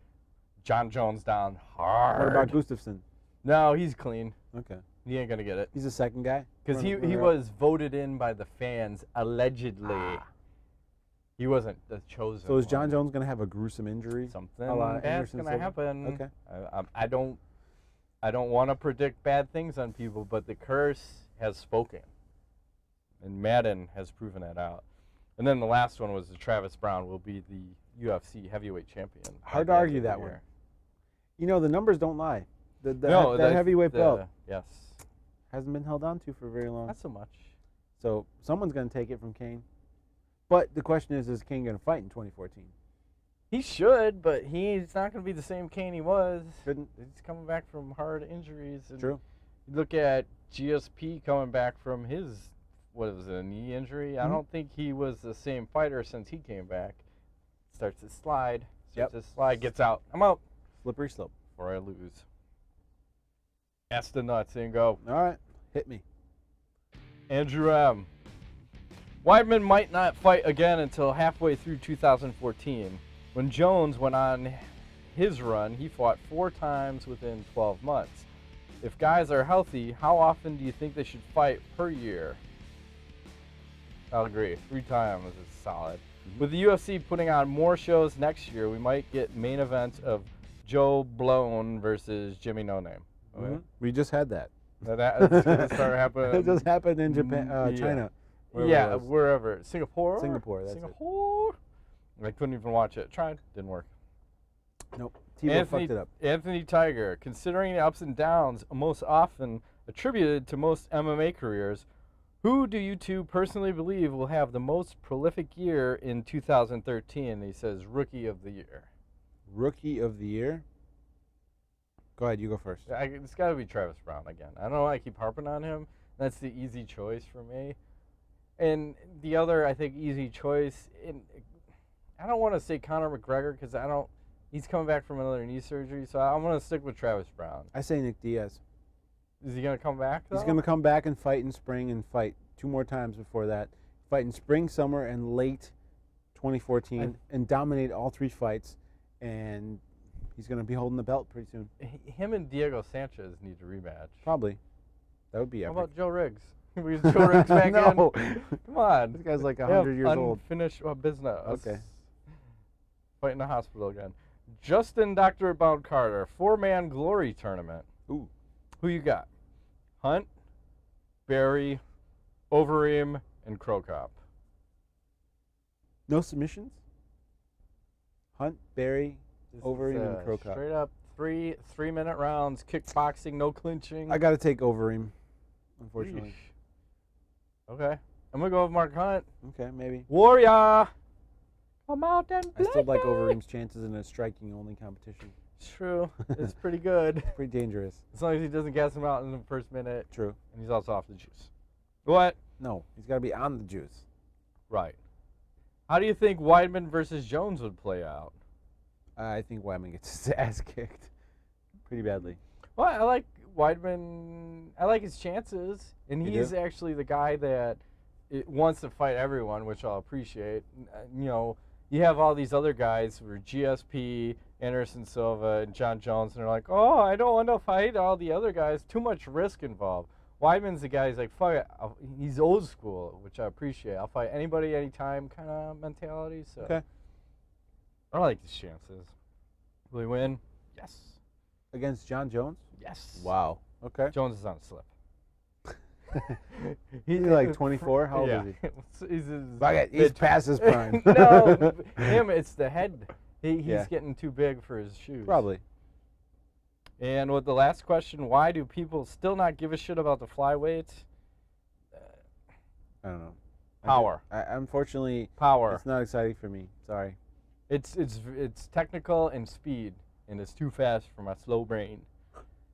John Jones down hard. What about Gustafsson? No, he's clean. Okay. He ain't going to get it. He's the second guy? Because he was voted in by the fans, allegedly. He wasn't the chosen So is John one. Jones going to have a gruesome injury? Something Anderson bad's going to Silva? happen. Okay. I don't want to predict bad things on people, but the curse has spoken. And Madden has proven that out. And then the last one was Travis Brown will be the UFC heavyweight champion. Hard to argue that one. You know, the numbers don't lie. That heavyweight belt yes. hasn't been held on to for very long. Not so much. So someone's going to take it from Kane. But the question is Kane going to fight in 2014? He should, but he's not going to be the same Kane he was. Shouldn't. He's coming back from hard injuries. And True. You look at GSP coming back from his, what was it, a knee injury? Mm-hmm. I don't think he was the same fighter since he came back. Starts to slide. Gets out. I'm out. Slippery slope. Before I lose. Ask the nuts and go. All right. Hit me. Andrew M. Weidman might not fight again until halfway through 2014. When Jones went on his run, he fought 4 times within 12 months. If guys are healthy, how often do you think they should fight per year? I'll agree. 3 times is solid. With the UFC putting on more shows next year, we might get main events of Joe Blown versus Jimmy No Name. Okay? Mm-hmm. We just had that. That's going to start happening. It just happened in Japan, China. Wherever. Singapore? That's Singapore. I couldn't even watch it. Tried. Didn't work. Nope. Tebow fucked it up. Anthony Tiger. Considering the ups and downs most often attributed to most MMA careers, who do you two personally believe will have the most prolific year in 2013? He says Rookie of the Year. Rookie of the Year? Go ahead. You go first. It's got to be Travis Brown again. I don't know why I keep harping on him. That's the easy choice for me. And the other, I think, easy choice, I don't want to say Conor McGregor because he's coming back from another knee surgery, so I'm going to stick with Travis Brown. I say Nick Diaz. Is he going to come back, though? He's going to come back and fight in spring and fight 2 more times before that. Fight in spring, summer, and late 2014 and dominate all 3 fights. And he's going to be holding the belt pretty soon. Him and Diego Sanchez need to rematch. Probably. That would be epic. How about Joe Riggs? We Joe Riggs back No. in? Come on. This guy's like 100 years old. Unfinished business. Okay. Fight in the hospital again. Justin Dr. Bound Carter, 4-man glory tournament. Ooh. Who you got? Hunt, Barry, Overeem, and Krokop. No submissions? Hunt, Barry, Overeem, and Krokop. Straight up 3-minute rounds, kickboxing, no clinching. I got to take Overeem, unfortunately. Yeesh. Okay. I'm going to go with Mark Hunt. Okay, maybe. Warrior! Come out and play. I still like Overeem's chances in a striking-only competition. It's true. It's pretty good. Pretty dangerous. As long as he doesn't gas him out in the first minute. True. And he's also off the juice. What? No, he's got to be on the juice. Right. How do you think Weidman versus Jones would play out? I think Weidman gets his ass kicked pretty badly. Well, I like Weidman. I like his chances. And he's actually the guy that wants to fight everyone, which I'll appreciate. You know, you have all these other guys who are GSP, Anderson Silva, and John Jones, and they're like, oh, I don't want to fight all the other guys. Too much risk involved. Weidman's the guy who's like, fuck it. He's old school, which I appreciate. I'll fight anybody, anytime kind of mentality. So okay. I like his chances. Will he win? Yes. Against John Jones? Yes. Wow. Okay. Jones is on a slip. He's like 24. How old yeah. is he? He's past his prime. No, him. It's the head. He's getting too big for his shoes. Probably. And with the last question, why do people still not give a shit about the flyweight? I don't know. Power. Unfortunately, Power. It's not exciting for me. Sorry. It's technical and speed, and it's too fast for my slow brain.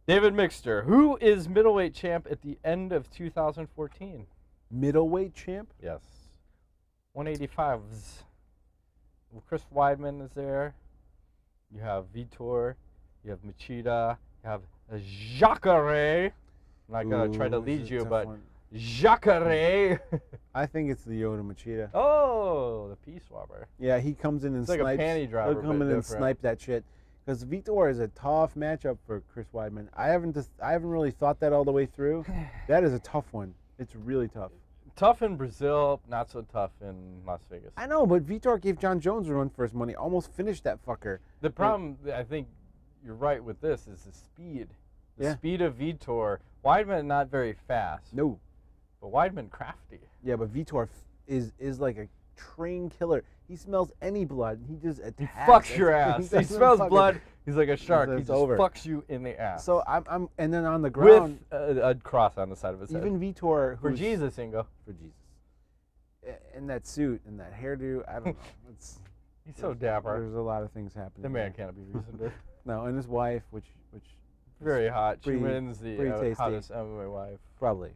David Mixter, who is middleweight champ at the end of 2014? Middleweight champ? Yes. 185s. Chris Weidman is there. You have Vitor. You have Machida. You have Jacare. I'm not going to try to lead you, but Jacare. I think it's the Yoda Machida. Oh, the Peace Swapper. Yeah, he comes in and snipes. It's like a panty dropper. He'll come in and snipe that shit. Because Vitor is a tough matchup for Chris Weidman. I haven't really thought that all the way through. That is a tough one. It's really tough. Tough in Brazil, not so tough in Las Vegas. I know, but Vitor gave John Jones a run for his money. Almost finished that fucker. The problem, I think you're right with this, is the speed. The speed of Vitor. Weidman not very fast. No. But Weidman crafty. Yeah, but Vitor is like a train killer. He smells any blood. He just attacks. He fucks your ass. He smells blood. He's like a shark. He just fucks you in the ass. So I'm and then on the ground with a cross on the side of his head. Even Vitor, for Jesus, Ingo. For Jesus. In that suit and that hairdo, I don't know. He's so dapper. There's a lot of things happening. The man can't be reasoned. No, and his wife, which very hot. She wins the hottest MMA wife. Probably.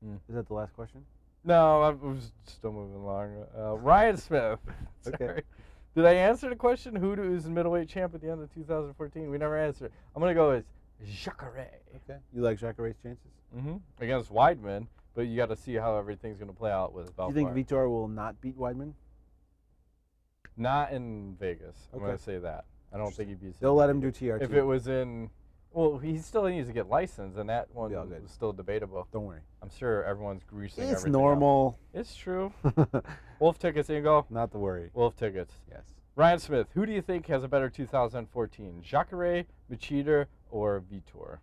Is that the last question? No, I was still moving along. Ryan Smith. Okay. Did I answer the question? Who is the middleweight champ at the end of 2014? We never answered. I'm going to go with Jacare. Okay. You like Jacare's chances? Mm-hmm. Against Weidman, but you got to see how everything's going to play out with Belfort. Do you think Vitor will not beat Weidman? Not in Vegas. I'm going to say that. I don't think he beats him. They'll let him do TRT. If it was in... Well, he still needs to get licensed, and that one was still debatable. Don't worry. I'm sure everyone's greasing everything. It's normal. Up. It's true. Wolf tickets, Ingo. Not to worry. Wolf tickets. Yes. Ryan Smith, who do you think has a better 2014? Jacare, Machida, or Vitor?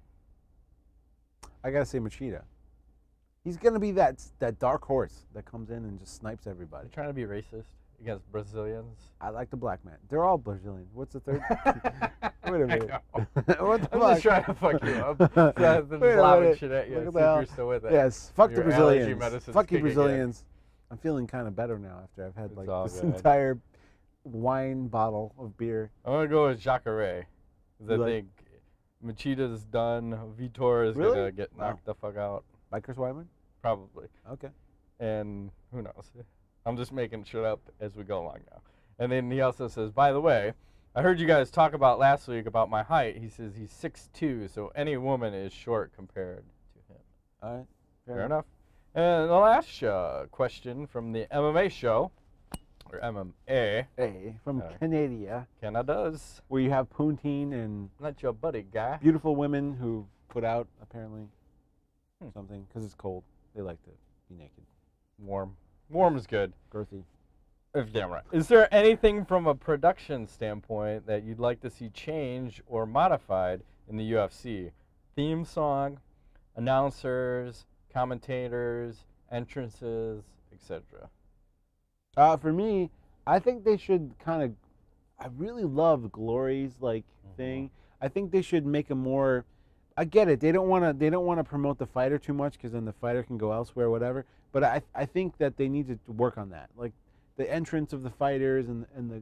I got to say Machida. He's going to be that dark horse that comes in and just snipes everybody. You're trying to be racist against Brazilians? I like the black man. They're all Brazilian. What's the third? Wait a minute. What the fuck? I'm just trying to fuck you up. Lobbing shit at you. See if you're still with it. Yes. Fuck the Brazilians. Fuck you Brazilians. I'm feeling kind of better now after I've had like this entire wine bottle of beer. I'm going to go with Jacare. Because I think Machida's done. Vitor is going to get knocked the fuck out. By Chris Weidman? Probably. Okay. And who knows? I'm just making shit up as we go along now. And then he also says, by the way, I heard you guys talk about last week about my height. He says he's 6'2", so any woman is short compared to him. All right. Fair enough. And the last question from the MMA show, or MMA. From Canada. Canada's. Where you have Poutine and... Not your buddy, guy. Beautiful women who put out, apparently, something, because it's cold. They like to be naked. Warm. Warm is good. Girthy. Damn right. Is there anything from a production standpoint that you'd like to see changed or modified in the UFC? Theme song, announcers, commentators, entrances, etc. For me, I think they should kind of... I really love Glory's thing. I think they should make a more... I get it. They don't want to promote the fighter too much because then the fighter can go elsewhere, whatever. But I think that they need to work on that, like the entrance of the fighters and the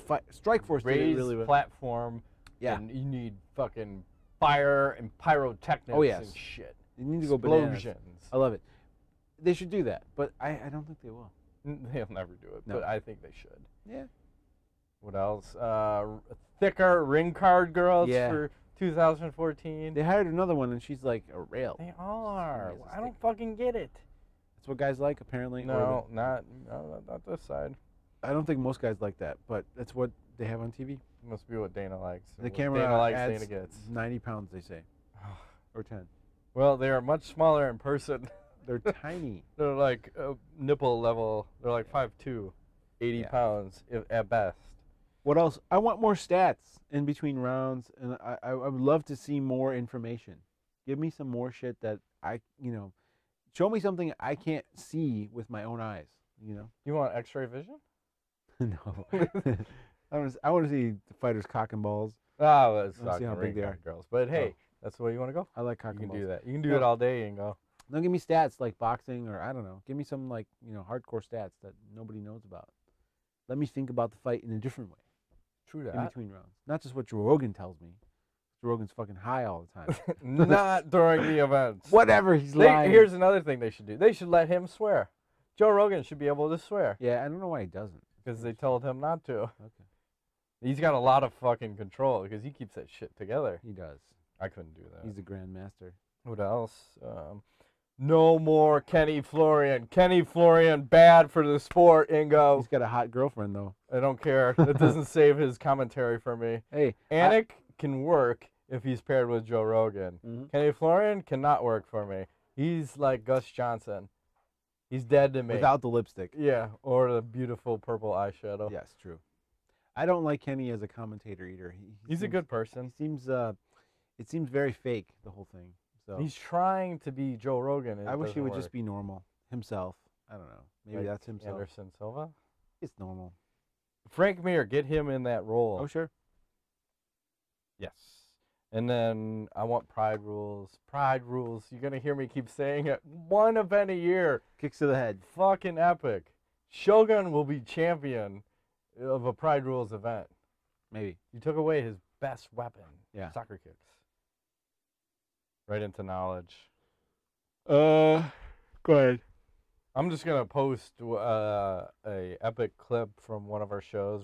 fight. Strikeforce did it really well. Platform. Yeah. And you need fucking fire and pyrotechnics. Oh yes. And shit. You need to go bananas. I love it. They should do that, but I don't think they will. They'll never do it, but I think they should. Yeah. What else? Thicker ring card girls for 2014. They hired another one, and she's like a rail. They are. I don't fucking get it. That's what guys like, apparently. No, not this side. I don't think most guys like that, but that's what they have on TV. Must be what Dana likes. The camera Dana likes, adds Dana gets. 90 pounds, they say, or 10. Well, they are much smaller in person. They're tiny. They're like nipple level. They're like 5'2", 80 pounds at best. What else? I want more stats in between rounds, and I would love to see more information. Give me some more shit that show me something I can't see with my own eyes. You want X-ray vision? No. I want to see the fighters cock and balls. Oh, let's Let's see how big they are. girls. But hey, that's the way you want to go. I like cock You and can balls. do that. You can do it all day and go. Don't give me stats like boxing or I don't know. Give me some hardcore stats that nobody knows about. Let me think about the fight in a different way. True In that. between rounds. Not just what Joe Rogan tells me. Joe Rogan's fucking high all the time. Not during the events. Whatever, he's lying. Here's another thing they should do. They should let him swear. Joe Rogan should be able to swear. Yeah, I don't know why he doesn't. Because they told him not to. Okay. He's got a lot of fucking control because he keeps that shit together. He does. I couldn't do that. He's the grandmaster. What else? No more Kenny Florian. Kenny Florian, bad for the sport, Ingo. He's got a hot girlfriend, though. I don't care. That doesn't save his commentary for me. Hey. Anik can work if he's paired with Joe Rogan. Mm-hmm. Kenny Florian cannot work for me. He's like Gus Johnson. He's dead to me. Without the lipstick. Yeah, or the beautiful purple eyeshadow. Yes, true. I don't like Kenny as a commentator either. He's a good person. He seems, it seems very fake, the whole thing. So He's trying to be Joe Rogan. I wish he would just be normal himself. I don't know. Maybe like that's himself. Anderson Silva. It's normal. Frank Mir, get him in that role. Oh, sure. Yes. And then I want Pride Rules. Pride Rules. You're going to hear me keep saying it. One event a year. Kicks to the head. Fucking epic. Shogun will be champion of a Pride Rules event. Maybe. You took away his best weapon. Yeah. Soccer kicks. Right into knowledge. Go ahead. I'm just gonna post a epic clip from one of our shows.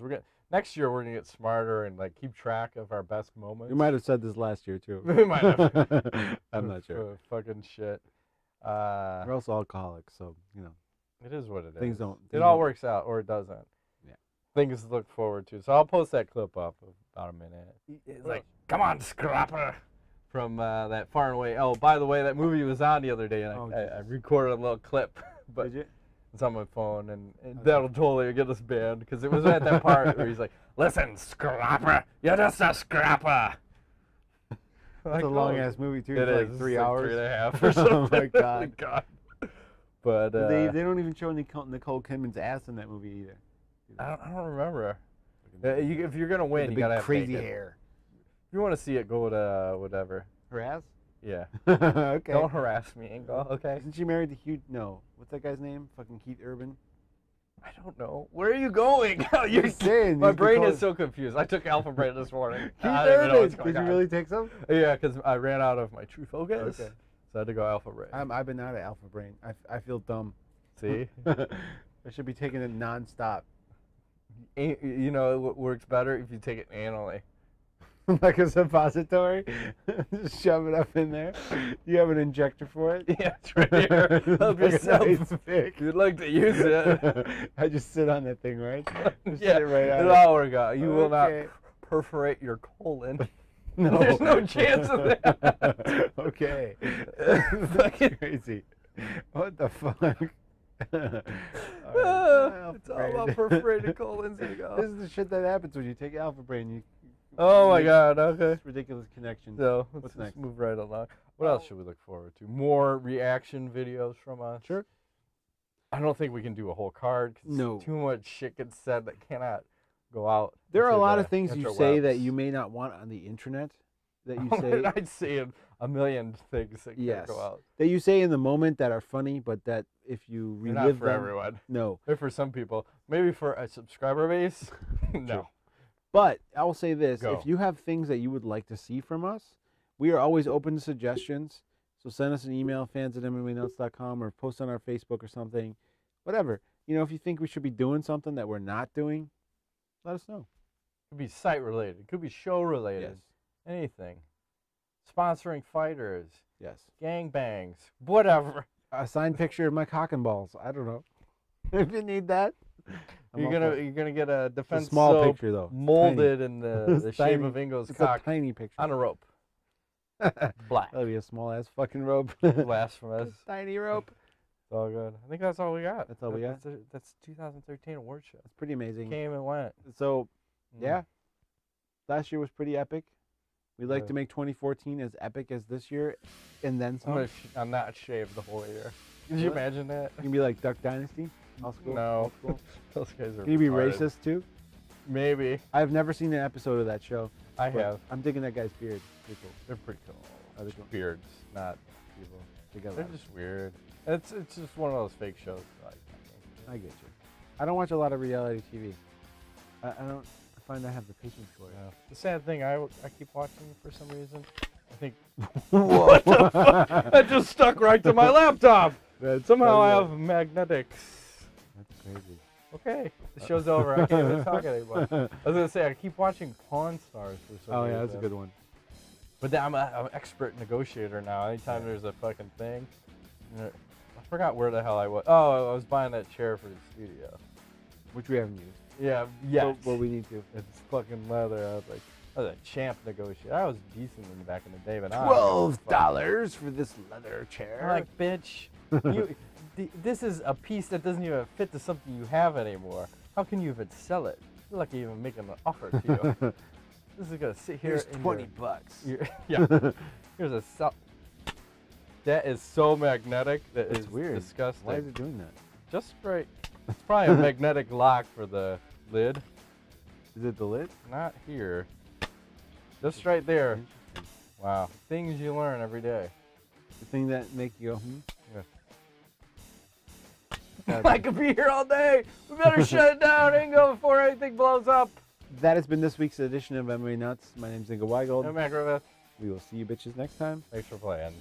Next year we're gonna get smarter and like keep track of our best moments. You might have said this last year too. We might have. I'm not sure. Fucking shit. We're also alcoholics, so it is what it is. things don't. It all works out, or it doesn't. Yeah. Things to look forward to. So I'll post that clip up in about a minute. It's like, come on, scrapper. From that Far and Away. Oh, by the way, that movie was on the other day, and I recorded a little clip. But Did you? it's on my phone, and that'll totally get us banned because it was at that part where he's like, "Listen, scrapper, you're just a scrapper." That's a long ass movie too. It It's is like 3 hours. 3.5 or something. Oh my god. Oh my god. But they don't even show Nicole Kidman's ass in that movie either. I don't remember. If you're gonna win, you gotta have crazy naked. hair. If you want to see it, go to whatever. Her ass? Yeah. Okay. Don't harass me, Ingo. Okay. Isn't she married to Hugh? No. What's that guy's name? Fucking Keith Urban. I don't know. Where are you going? You're saying. My brain is so confused. I took Alpha Brain this morning. Keith I don't even know Urban. what's going Did you on. really take some? Yeah, because I ran out of my True Focus. Okay. So I had to go Alpha Brain. I've been out of Alpha Brain. I feel dumb. See? I should be taking it nonstop. You know, it works better if you take it anally. Like a suppository? Just shove it up in there. You have an injector for it? Yeah, it's right here. Help yourself. If you'd like to use it. I just sit on that thing, right? Just Yeah, sit right on it'll it. all work out. You will not Okay. perforate your colon. No. There's no chance of that. Okay. That's crazy. What the fuck? It's all about perforated colons. Here you go. This is the shit that happens when you take Alpha Brain. Oh my god, okay. It's ridiculous connections. So let's What's just next? move right along. What else should we look forward to? More reaction videos from us? Sure. I don't think we can do a whole card. 'Cause No. Too much shit gets said that cannot go out. There are a into lot the of things you say that interwebs. you may not want on the internet. That you Oh, say I'd say a million things that Yes. can't go out. that you say in the moment that are funny, but that if you They're relive not for them, everyone. no. They're for some people. Maybe for a subscriber base. No. But I will say this: Go. if you have things that you would like to see from us, we are always open to suggestions. So send us an email, fans@MMANUTS.com, or post on our Facebook or something, whatever. If you think we should be doing something that we're not doing, let us know. Could be site related. Could be show related. Yes. Anything. Sponsoring fighters. Yes. Gangbangs. Whatever. A signed picture of my cock and balls. I don't know. If you need that, You're gonna get a defense It's a small soap picture though. It's molded in the It's shape tiny. of Ingo's It's cock a tiny picture. on a rope. Black. That'll be a small ass fucking rope. Blasphemous. Tiny rope. It's all good. I think that's all we got. That's all we got? That's 2013 award show. It's pretty amazing. Came and went. So Yeah. Last year was pretty epic. We'd like Yeah. to make 2014 as epic as this year, and then some. I'm not shaved the whole year. Could you What? imagine that? You can be like Duck Dynasty. Old school, No. old school. Those guys are. Can you be retarded. racist too? Maybe. I've never seen an episode of that show. I but have. I'm digging that guy's beard. Pretty cool. They're pretty cool. Are they cool? Beards, not people. They got a They're lot of- just weird. It's just one of those fake shows. I get you. I don't watch a lot of reality TV. I don't find I have the patience for it. Yeah. The sad thing, I keep watching for some reason. I think What the fuck? That just stuck right to my laptop. That's Somehow I funny. have magnetics. That's crazy. Okay, the show's over. I can't even talk anymore. I was gonna say I keep watching Pawn Stars for some Oh reason. yeah, that's a good one. But then I'm an expert negotiator now. Anytime there's a fucking thing, I forgot where the hell I was. Oh, I was buying that chair for the studio. Which we haven't used. Yeah, yeah. Well, we need to. It's fucking leather. I was a champ negotiator. I was decent in back in the day, but now $12 for this leather chair. I'm like, bitch, this is a piece that doesn't even fit to something you have anymore. How can you even sell it? You're lucky even making an offer to you. This is gonna sit here. Here's in $20. Yeah. Here's a sell. That is so magnetic. That's is weird. disgusting. Why is it doing that? Just right. It's probably a magnetic lock for the lid. Is it the lid? Not here. Just right there. Interesting. Wow. Things you learn every day. The thing that make you go, Yeah. I could be here all day. We better shut it down, Ingo, before anything blows up. That has been this week's edition of MMA Nuts. My name's Ingo Weigold. I'm Matt Griffith. We will see you bitches next time. Thanks for playing.